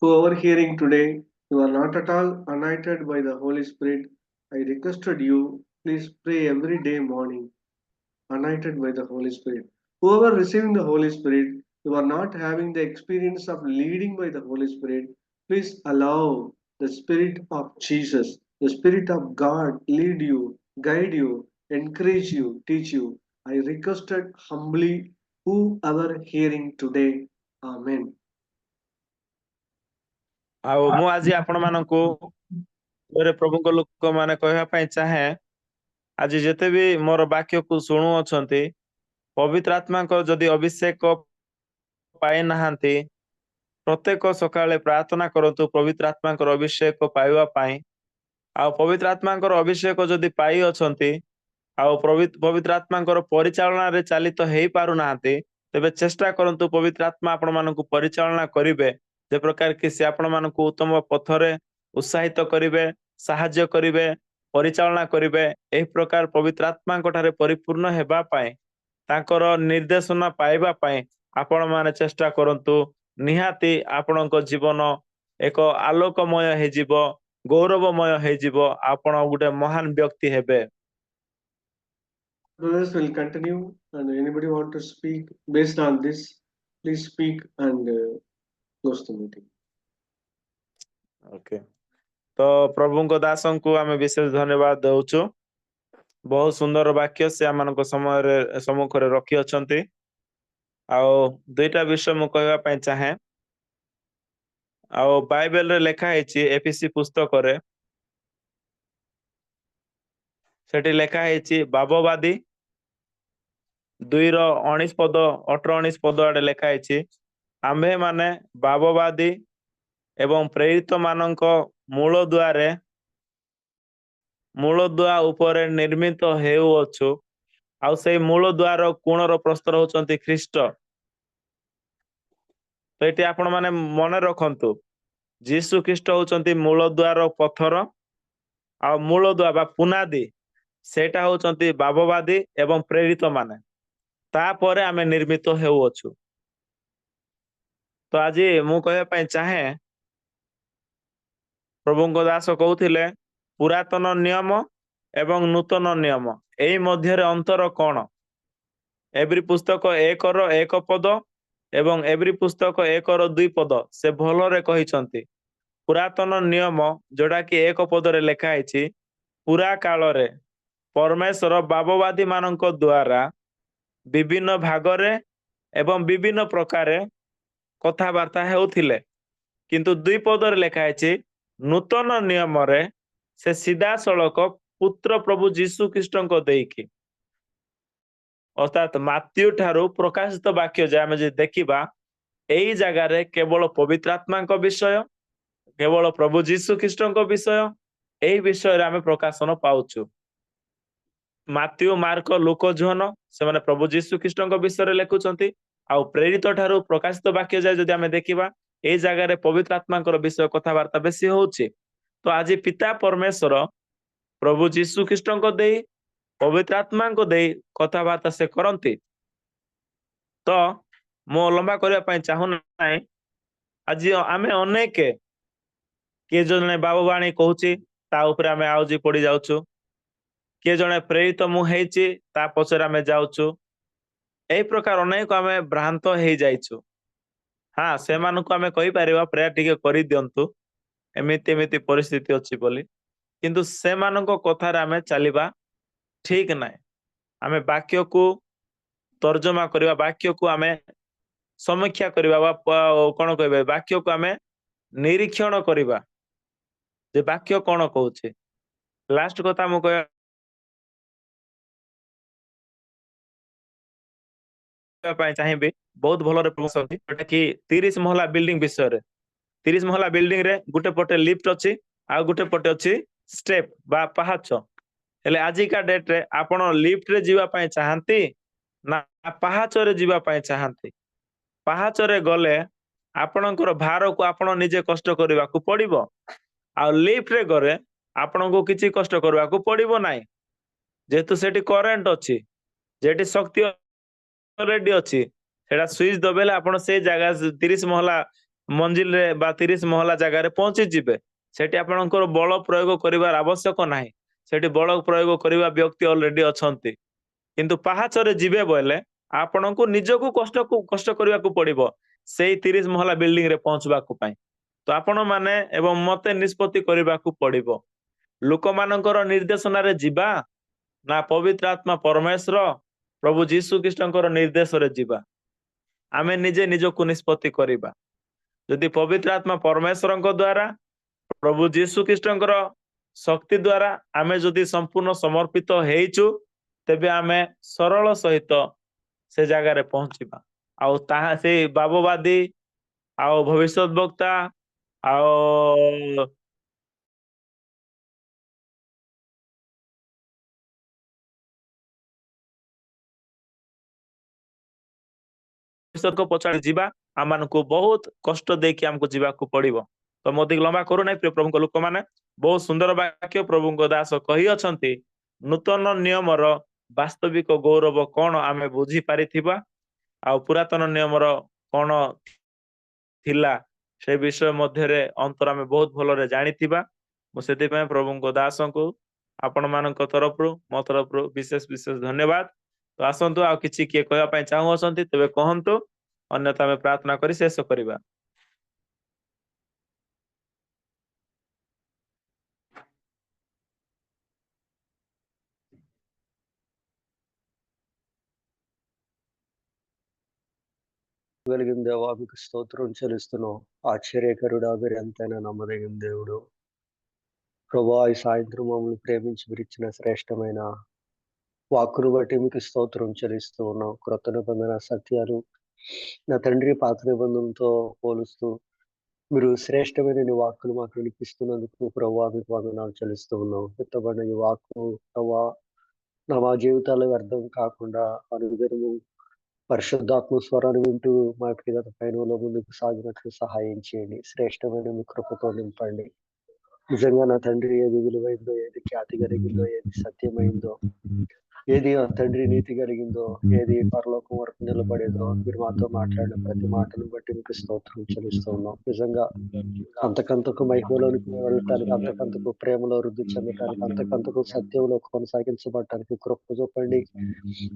Whoever hearing today, you are not at all anointed by the Holy Spirit. I requested you, please pray every day morning, anointed by the Holy Spirit. Whoever receiving the Holy Spirit, you are not having the experience of leading by the Holy Spirit, please allow the Spirit of Jesus, the Spirit of God lead you, guide you, encourage you, teach you. I requested humbly, whoever hearing today, Amen. ଆଉ ମୁଁ ଆଜି ଆପଣ ମାନଙ୍କୁ ପ୍ରଭୁଙ୍କ ଲୋକ ମାନେ କହିବା ପାଇଁ ଚାହେଁ, ଆଜି ଯେତେ ବି ମୋର ବାକ୍ୟକୁ ଶୁଣୁଅଛନ୍ତି, ପବିତ୍ର ଆତ୍ମାଙ୍କ ଯଦି ଅଭିଷେକ ପାଇନାହାନ୍ତି, ପ୍ରତ୍ୟେକ ସକାଳେ ପ୍ରାର୍ଥନା କରନ୍ତୁ ପବିତ୍ର ଆତ୍ମାଙ୍କର ଅଭିଷେକ ପାଇବା ପାଇଁ। ଆଉ ପବିତ୍ର ଆତ୍ମାଙ୍କର ଅଭିଷେକ ଯଦି ପାଇ ଅଛନ୍ତି, ଆଉ ପବିତ୍ର ଆତ୍ମାଙ୍କର ପରିଚାଳନାରେ ଚାଲିତ ହେଇ ପାରୁନାହାନ୍ତି, ତେବେ ଚେଷ୍ଟା କରନ୍ତୁ ପବିତ୍ର ଆତ୍ମା ଆପଣ ମାନଙ୍କୁ ପରିଚାଳନା କରିବେ, ଯେ ପ୍ରକାର କି ସେ ଆପଣ ମାନଙ୍କୁ ଉତ୍ତମ ପଥରେ ଉତ୍ସାହିତ କରିବେ, ସାହାଯ୍ୟ କରିବେ, ପରିଚାଳନା କରିବେ। ଏହି ପ୍ରକାର ପବିତ୍ର ଆତ୍ମାଙ୍କ ଠାରେ ପରିପୂର୍ଣ୍ଣ ହେବା ପାଇଁ, ତାଙ୍କର ନିର୍ଦ୍ଦେଶନା ପାଇବା ପାଇଁ ଆପଣ ମାନେ ଚେଷ୍ଟା କରନ୍ତୁ। ନିହାତି ଆପଣଙ୍କ ଜୀବନ ଏକ ଆଲୋକମୟ ହେଇଯିବ, ଗୌରବମୟ ହେଇଯିବ, ଆପଣ ଗୋଟେ ମହାନ ବ୍ୟକ୍ତି ହେବେ। Brothers will continue, and anybody want to speak based on this, please speak and close the meeting. Okay, ତ ପ୍ରଭୁଙ୍କ ଦାସଙ୍କୁ ଆମେ ବିଶେଷ ଧନ୍ୟବାଦ ଦଉଛୁ। ବହୁତ ସୁନ୍ଦର ବାକ୍ୟ ସେ ଆମମାନଙ୍କ ସମ୍ମୁଖରେ ରଖି ଅଛନ୍ତି। ଆଉ ଦୁଇଟା ବିଷୟ ମୁଁ କହିବା ପାଇଁ ଚାହେଁ। ଆଉ ବାଇବେଲରେ ଲେଖା ହେଇଛି ଏଫିସି ପୁସ୍ତକରେ, ସେଠି ଲେଖା ହେଇଛି ବାବବାଦୀ 2 ର 19 ପଦ 18 19 ପଦ ଆଡେ ଲେଖା ହେଇଛି, ଆମ୍ଭେ ମାନେ ଭାବବାଦୀ ଏବଂ ପ୍ରେରିତ ମାନଙ୍କ ମୂଳଦୁଆ ଉପରେ ନିର୍ମିତ ହେଉଅଛୁ। ଆଉ ସେଇ ମୂଳଦୁଆର କୋଣର ପ୍ରସ୍ତର ହଉଛନ୍ତି ଖ୍ରୀଷ୍ଟ। ତ ଏଠି ଆପଣ ମାନେ ମନେ ରଖନ୍ତୁ, ଯୀଶୁ ଖ୍ରୀଷ୍ଟ ହଉଛନ୍ତି ମୂଳଦୁଆର ପଥର, ଆଉ ମୂଳଦୁଆ ବା ପୁନାଦି ସେଇଟା ହଉଛନ୍ତି ଭାବବାଦୀ ଏବଂ ପ୍ରେରିତ ମାନେ। ତାପରେ ଆମେ ନିର୍ମିତ ହେଉଅଛୁ। ତ ଆଜି ମୁଁ କହିବା ପାଇଁ ଚାହେଁ, ପ୍ରଭୁଙ୍କ ଦାସ କହୁଥିଲେ ପୁରାତନ ନିୟମ ଏବଂ ନୂତନ ନିୟମ ଏଇ ମଧ୍ୟରେ ଅନ୍ତର କଣ? ଏବ୍ରୀ ପୁସ୍ତକ 1 ର 1 ପଦ ଏବଂ ଏବ୍ରୀ ପୁସ୍ତକ 1 ର 2 ପଦ ସେ ଭଲରେ କହିଛନ୍ତି। ପୁରାତନ ନିୟମ ଯୋଉଟା କି 1 ପଦରେ ଲେଖା ହେଇଛି, ପୁରା କାଳରେ ପରମେଶ୍ୱର ଭାବବାଦୀ ମାନଙ୍କ ଦ୍ଵାରା ବିଭିନ୍ନ ଭାଗରେ ଏବଂ ବିଭିନ୍ନ ପ୍ରକାରେ କଥାବାର୍ତ୍ତା ହେଉଥିଲେ। କିନ୍ତୁ 2 ପଦରେ ଲେଖା ହେଇଛି, ନୂତନ ନିୟମରେ ସେ ସିଧାସଳଖ ପୁତ୍ର ପ୍ରଭୁ ଯୀଶୁ ଖ୍ରୀଷ୍ଟଙ୍କ ଦେଇକି, ଅର୍ଥାତ୍ ମାତ୍ୟୁ ଠାରୁ ପ୍ରକାଶିତ ବାକ୍ୟ ଯେ ଆମେ ଯଦି ଦେଖିବା, ଏଇ ଜାଗାରେ କେବଳ ପବିତ୍ର ଆତ୍ମାଙ୍କ ବିଷୟ, କେବଳ ପ୍ରଭୁ ଯୀଶୁ ଖ୍ରୀଷ୍ଟଙ୍କ ବିଷୟ, ଏଇ ବିଷୟରେ ଆମେ ପ୍ରକାଶନ ପାଉଛୁ। ମାତ୍ୟୁ, ମାର୍କ, ଲୁକ, ଜୋହନ ସେମାନେ ପ୍ରଭୁ ଯୀଶୁ ଖ୍ରୀଷ୍ଟଙ୍କ ବିଷୟରେ ଲେଖୁଛନ୍ତି। ଆଉ ପ୍ରେରିତ ଠାରୁ ପ୍ରକାଶିତ ବାକ୍ୟ ଯାଏ ଯଦି ଆମେ ଦେଖିବା, ଏଇ ଜାଗାରେ ପବିତ୍ର ଆତ୍ମାଙ୍କର ବିଷୟ କଥାବାର୍ତ୍ତା ବେଶୀ ହଉଛି। ତ ଆଜି ପିତା ପରମେଶ୍ୱର ପ୍ରଭୁ ଯୀଶୁ ଖ୍ରୀଷ୍ଟଙ୍କ ଦେଇ, ପବିତ୍ର ଆତ୍ମାଙ୍କ ଦେଇ କଥାବାର୍ତ୍ତା ସେ କରନ୍ତି। ତ ମୁଁ ଲମ୍ବା କରିବା ପାଇଁ ଚାହୁଁନାହିଁ। ଆଜି ଆମେ ଅନେକ, କିଏ ଜଣେ ବାବୁବାଣୀ କହୁଛି ତା ଉପରେ ଆମେ ଆଉଜି ପଡି ଯାଉଛୁ, କିଏ ଜଣେ ପ୍ରେରିତ ମୁଁ ହେଇଛି ତା ପଛରେ ଆମେ ଯାଉଛୁ। এই ପ୍ରକାର ଅନେକ ଆମେ ଭ୍ରାନ୍ତ ହେଇଯାଇଛୁ। ହଁ, ସେମାନଙ୍କୁ ଆମେ କହିପାରିବା ପ୍ରେୟାର ଟିକେ କରିଦିଅନ୍ତୁ, ଏମିତି ଏମିତି ପରିସ୍ଥିତି ଅଛି ବୋଲି, କିନ୍ତୁ ସେମାନଙ୍କ କଥାରେ ଆମେ ଚାଲିବା ଠିକ ନାହିଁ। ଆମେ ବାକ୍ୟକୁ ତର୍ଜମା କରିବା, ବାକ୍ୟକୁ ଆମେ ସମୀକ୍ଷା କରିବା, ବା କଣ କହିବେ, ବାକ୍ୟକୁ ଆମେ ନିରୀକ୍ଷଣ କରିବା ଯେ ବାକ୍ୟ କଣ କହୁଛି। ଲାଷ୍ଟ କଥା ମୁଁ କହିବା ପାଇଁ ଚାହିଁବି, ବହୁତ ଭଲରେ ପହଞ୍ଚନ୍ତି, ଯୋଉଟା କି 30 ମହଲା ବିଲ୍ଡିଂ ବିଷୟରେ। 30 ମହଲା ବିଲ୍ଡିଂ ରେ ଗୋଟେ ପଟେ ଲିଫ୍ଟ ଅଛି, ଆଉ ଗୋଟେ ପଟେ ଅଛି ଷ୍ଟେପ ବା ପାହାଚ। ହେଲେ ଆଜିକା ଡେଟରେ ଆପଣ ଲିଫ୍ଟରେ ଯିବା ପାଇଁ ଚାହାନ୍ତି ନା ପାହାଚରେ ଯିବା ପାଇଁ ଚାହାନ୍ତି? ପାହାଚରେ ଗଲେ ଆପଣଙ୍କର ଭାରକୁ ଆପଣ ନିଜେ କଷ୍ଟ କରିବାକୁ ପଡିବ, ଆଉ ଲିଫ୍ଟରେ ଗଲେ ଆପଣଙ୍କୁ କିଛି କଷ୍ଟ କରିବାକୁ ପଡିବ ନାହିଁ। ଯେହେତୁ ସେଠି କରେଣ୍ଟ ଅଛି, ଯେଠି ଶକ୍ତି ରେଡି ଅଛି, ସେଟା ସୁଇଚ ଦବେଲେ ଆପଣ ସେଇ ଜାଗା 30 ମହଲା ମଞ୍ଜିଲରେ ବା 30 ମହଲା ଜାଗାରେ ପହଞ୍ଚିଯିବେ। ସେଠି ଆପଣଙ୍କର ବଳ ପ୍ରୟୋଗ କରିବାର ଆବଶ୍ୟକ ନାହିଁ, ସେଠି ବଳ ପ୍ରୟୋଗ କରିବା ବ୍ୟକ୍ତି ଅଲରେଡି ଅଛନ୍ତି। କିନ୍ତୁ ପାହାଚରେ ଯିବେ ବୋଇଲେ ଆପଣଙ୍କୁ ନିଜକୁ କଷ୍ଟ କରିବାକୁ ପଡିବ ସେଇ 30 ମହଲା ବିଲ୍ଡିଂ ରେ ପହଞ୍ଚିବାକୁ ପାଇଁ। ତ ଆପଣ ମାନେ ଏବଂ ମତେ ନିଷ୍ପତ୍ତି କରିବାକୁ ପଡିବ, ଲୋକମାନଙ୍କର ନିର୍ଦ୍ଦେଶନାରେ ଯିବା ନା ପବିତ୍ର ଆତ୍ମା ପରମେଶ୍ୱର ପ୍ରଭୁ ଯୀଶୁ ଖ୍ରୀଷ୍ଟଙ୍କର ନିର୍ଦ୍ଦେଶରେ ଯିବା। ଆମେ ନିଜେ ନିଜକୁ ନିଷ୍ପତ୍ତି କରିବା। ଯଦି ପବିତ୍ର ଆତ୍ମା ପରମେଶ୍ୱରଙ୍କ ଦ୍ଵାରା, ପ୍ରଭୁ ଯୀଶୁ ଖ୍ରୀଷ୍ଟଙ୍କର ଶକ୍ତି ଦ୍ଵାରା ଆମେ ଯଦି ସମ୍ପୂର୍ଣ୍ଣ ସମର୍ପିତ ହେଇଛୁ, ତେବେ ଆମେ ସରଳ ସହିତ ସେ ଜାଗାରେ ପହଞ୍ଚିବା। ଆଉ ତାହା ସେଇ ଭାବବାଦୀ ଆଉ ଭବିଷ୍ୟତ ବକ୍ତା ଆଉ ପଛାଡି ଯିବା, ଆମମାନଙ୍କୁ ବହୁତ କଷ୍ଟ ଦେଇକି ଆମକୁ ଯିବାକୁ ପଡିବ। ତ ମୁଁ ଅଧିକ ଲମ୍ବା କରୁନାହିଁ, ପ୍ରିୟ ପ୍ରଭୁଙ୍କ ଲୋକମାନେ, ବହୁତ ସୁନ୍ଦର ବାକ୍ୟ ପ୍ରଭୁଙ୍କ ଦାସ କହିଅଛନ୍ତି। ନୂତନ ନିୟମର ବାସ୍ତବିକ ଗୌରବ କଣ ଆମେ ବୁଝି ପାରିଥିବା, ଆଉ ପୁରାତନ ନିୟମର କଣ ଥିଲା ସେ ବିଷୟ ମଧ୍ୟରେ ଅନ୍ତର ଆମେ ବହୁତ ଭଲରେ ଜାଣିଥିବା। ମୁଁ ସେଥିପାଇଁ ପ୍ରଭୁଙ୍କ ଦାସଙ୍କୁ ଆପଣ ମାନଙ୍କ ତରଫରୁ, ମୋ ତରଫରୁ ବିଶେଷ ବିଶେଷ ଧନ୍ୟବାଦ। ତ ଆସନ୍ତୁ, ଆଉ କିଛି କିଏ କହିବା ପାଇଁ ଚାହୁଁଅଛନ୍ତି ତେବେ କହନ୍ତୁ, ଅନ୍ୟଥା ଆମେ ପ୍ରାର୍ଥନା କରି ଶେଷ କରିବା। వెలిగిన దేవా, మీకు స్తోత్రం చెల్లిస్తున్నాం. ఆశ్చర్యకరుడా, మీరెంతైనా నమ్మదగిన దేవుడు ప్రభా. ఈ సాయంత్రం మమ్మల్ని ప్రేమించి విరిచిన శ్రేష్టమైన వాక్కును బట్టి మీకు స్తోత్రం చెల్లిస్తూ ఉన్నాం. క్రొత్త నిబంధన సత్యాలు నా తండ్రి పాత నిబంధనతో పోలుస్తూ మీరు శ్రేష్టమైన నీ వాక్కులు మాకు వినిపిస్తున్నందుకు ప్రభువా మీకు వందనాలు చెల్లిస్తూ ఉన్నాం. విత్తబడిన ఈ వాక్కు ప్రభువా మా జీవితాలు వ్యర్థం కాకుండా అనుదినము పరిశుద్ధాత్మ స్వరాన్ని వింటూ మా వ్యక్తిగత పయనంలో ముందుకు సాగినట్లు సహాయం చేయండి. శ్రేష్టమైన మీ కృపతో నింపండి. నిజంగా నా తండ్రి ఏది విలువైందో, ఏది ఖ్యాతి కలిగిందో, ఏది సత్యమైందో, ఏది ఆ తండ్రి నీతి కలిగిందో, ఏది పరలోకం వరకు నిలబడేదో మీరు మాతో మాట్లాడిన ప్రతి మాటను బట్టి మీకు స్తోత్రం చెల్లిస్తూ ఉన్నాం. నిజంగా అంతకంతకు మహిమలోనికి వెళ్ళటానికి, అంతకంతకు ప్రేమలో వృద్ధి చెందటానికి, అంతకంతకు సత్యంలో కొనసాగించబడటానికి కృప చూపండి.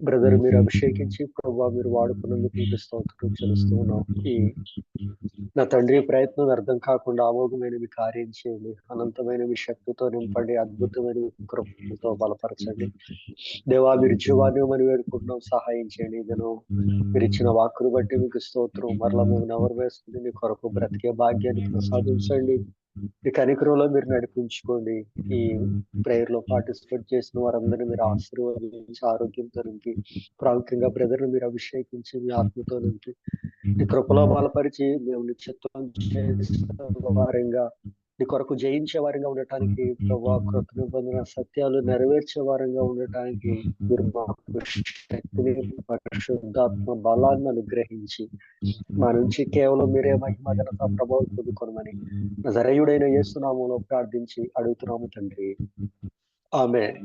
బ్రదర్ మీరు అభిషేకించి ప్రభువా మీరు వాడుకున్నందుకు మీకు స్తోత్రం చెల్లిస్తూ ఉన్నాం. ఈ నా తండ్రి ప్రయత్నం అర్థం కాకుండా అమోఘమైన మీ కార్యం చేయండి. అనంతమైన మీ శక్తితో నింపండి. అద్భుతమైన మీ కృపతో బలపరచండి. దేవా మీరు జీవాన్ని మనం వేడుకుంటున్నాం, సహాయం చేయండి. ఇదను మీరు ఇచ్చిన వాక్కును బట్టి మీకు స్తోత్రం. మరలా మేము నెవరు వేసుకుని మీ కొరకు బ్రతికే భాగ్యాన్ని ప్రసాదించండి. మీ కనికరంలో మీరు నడిపించుకోండి. ఈ ప్రేయర్ లో పార్టిసిపేట్ చేసిన వారందరినీ మీరు ఆశీర్వదించి ఆరోగ్యంతో నింపి, ప్రాముఖ్యంగా బ్రదర్ని మీరు అభిషేకించి మీ ఆత్మతో నింపి నీ కృపలో బలపరిచి మేము నీ చిత్తం చేసే వారంగా, నీ కొరకు జయించే వారంగా ఉండటానికి ప్రభా కృత నిబంధన సత్యాలు నెరవేర్చే వారంగా ఉండటానికి మీరు మాకు శక్తిని, పరిశుద్ధాత్మ బలాన్ని అనుగ్రహించి మా నుంచి కేవలం మీరే మహిమ ఘనత ప్రభావం పొందుకోనమని నజరేయుడైన యేసు నామములో ప్రార్థించి అడుగుతున్నాము తండ్రి. ఆమేన్.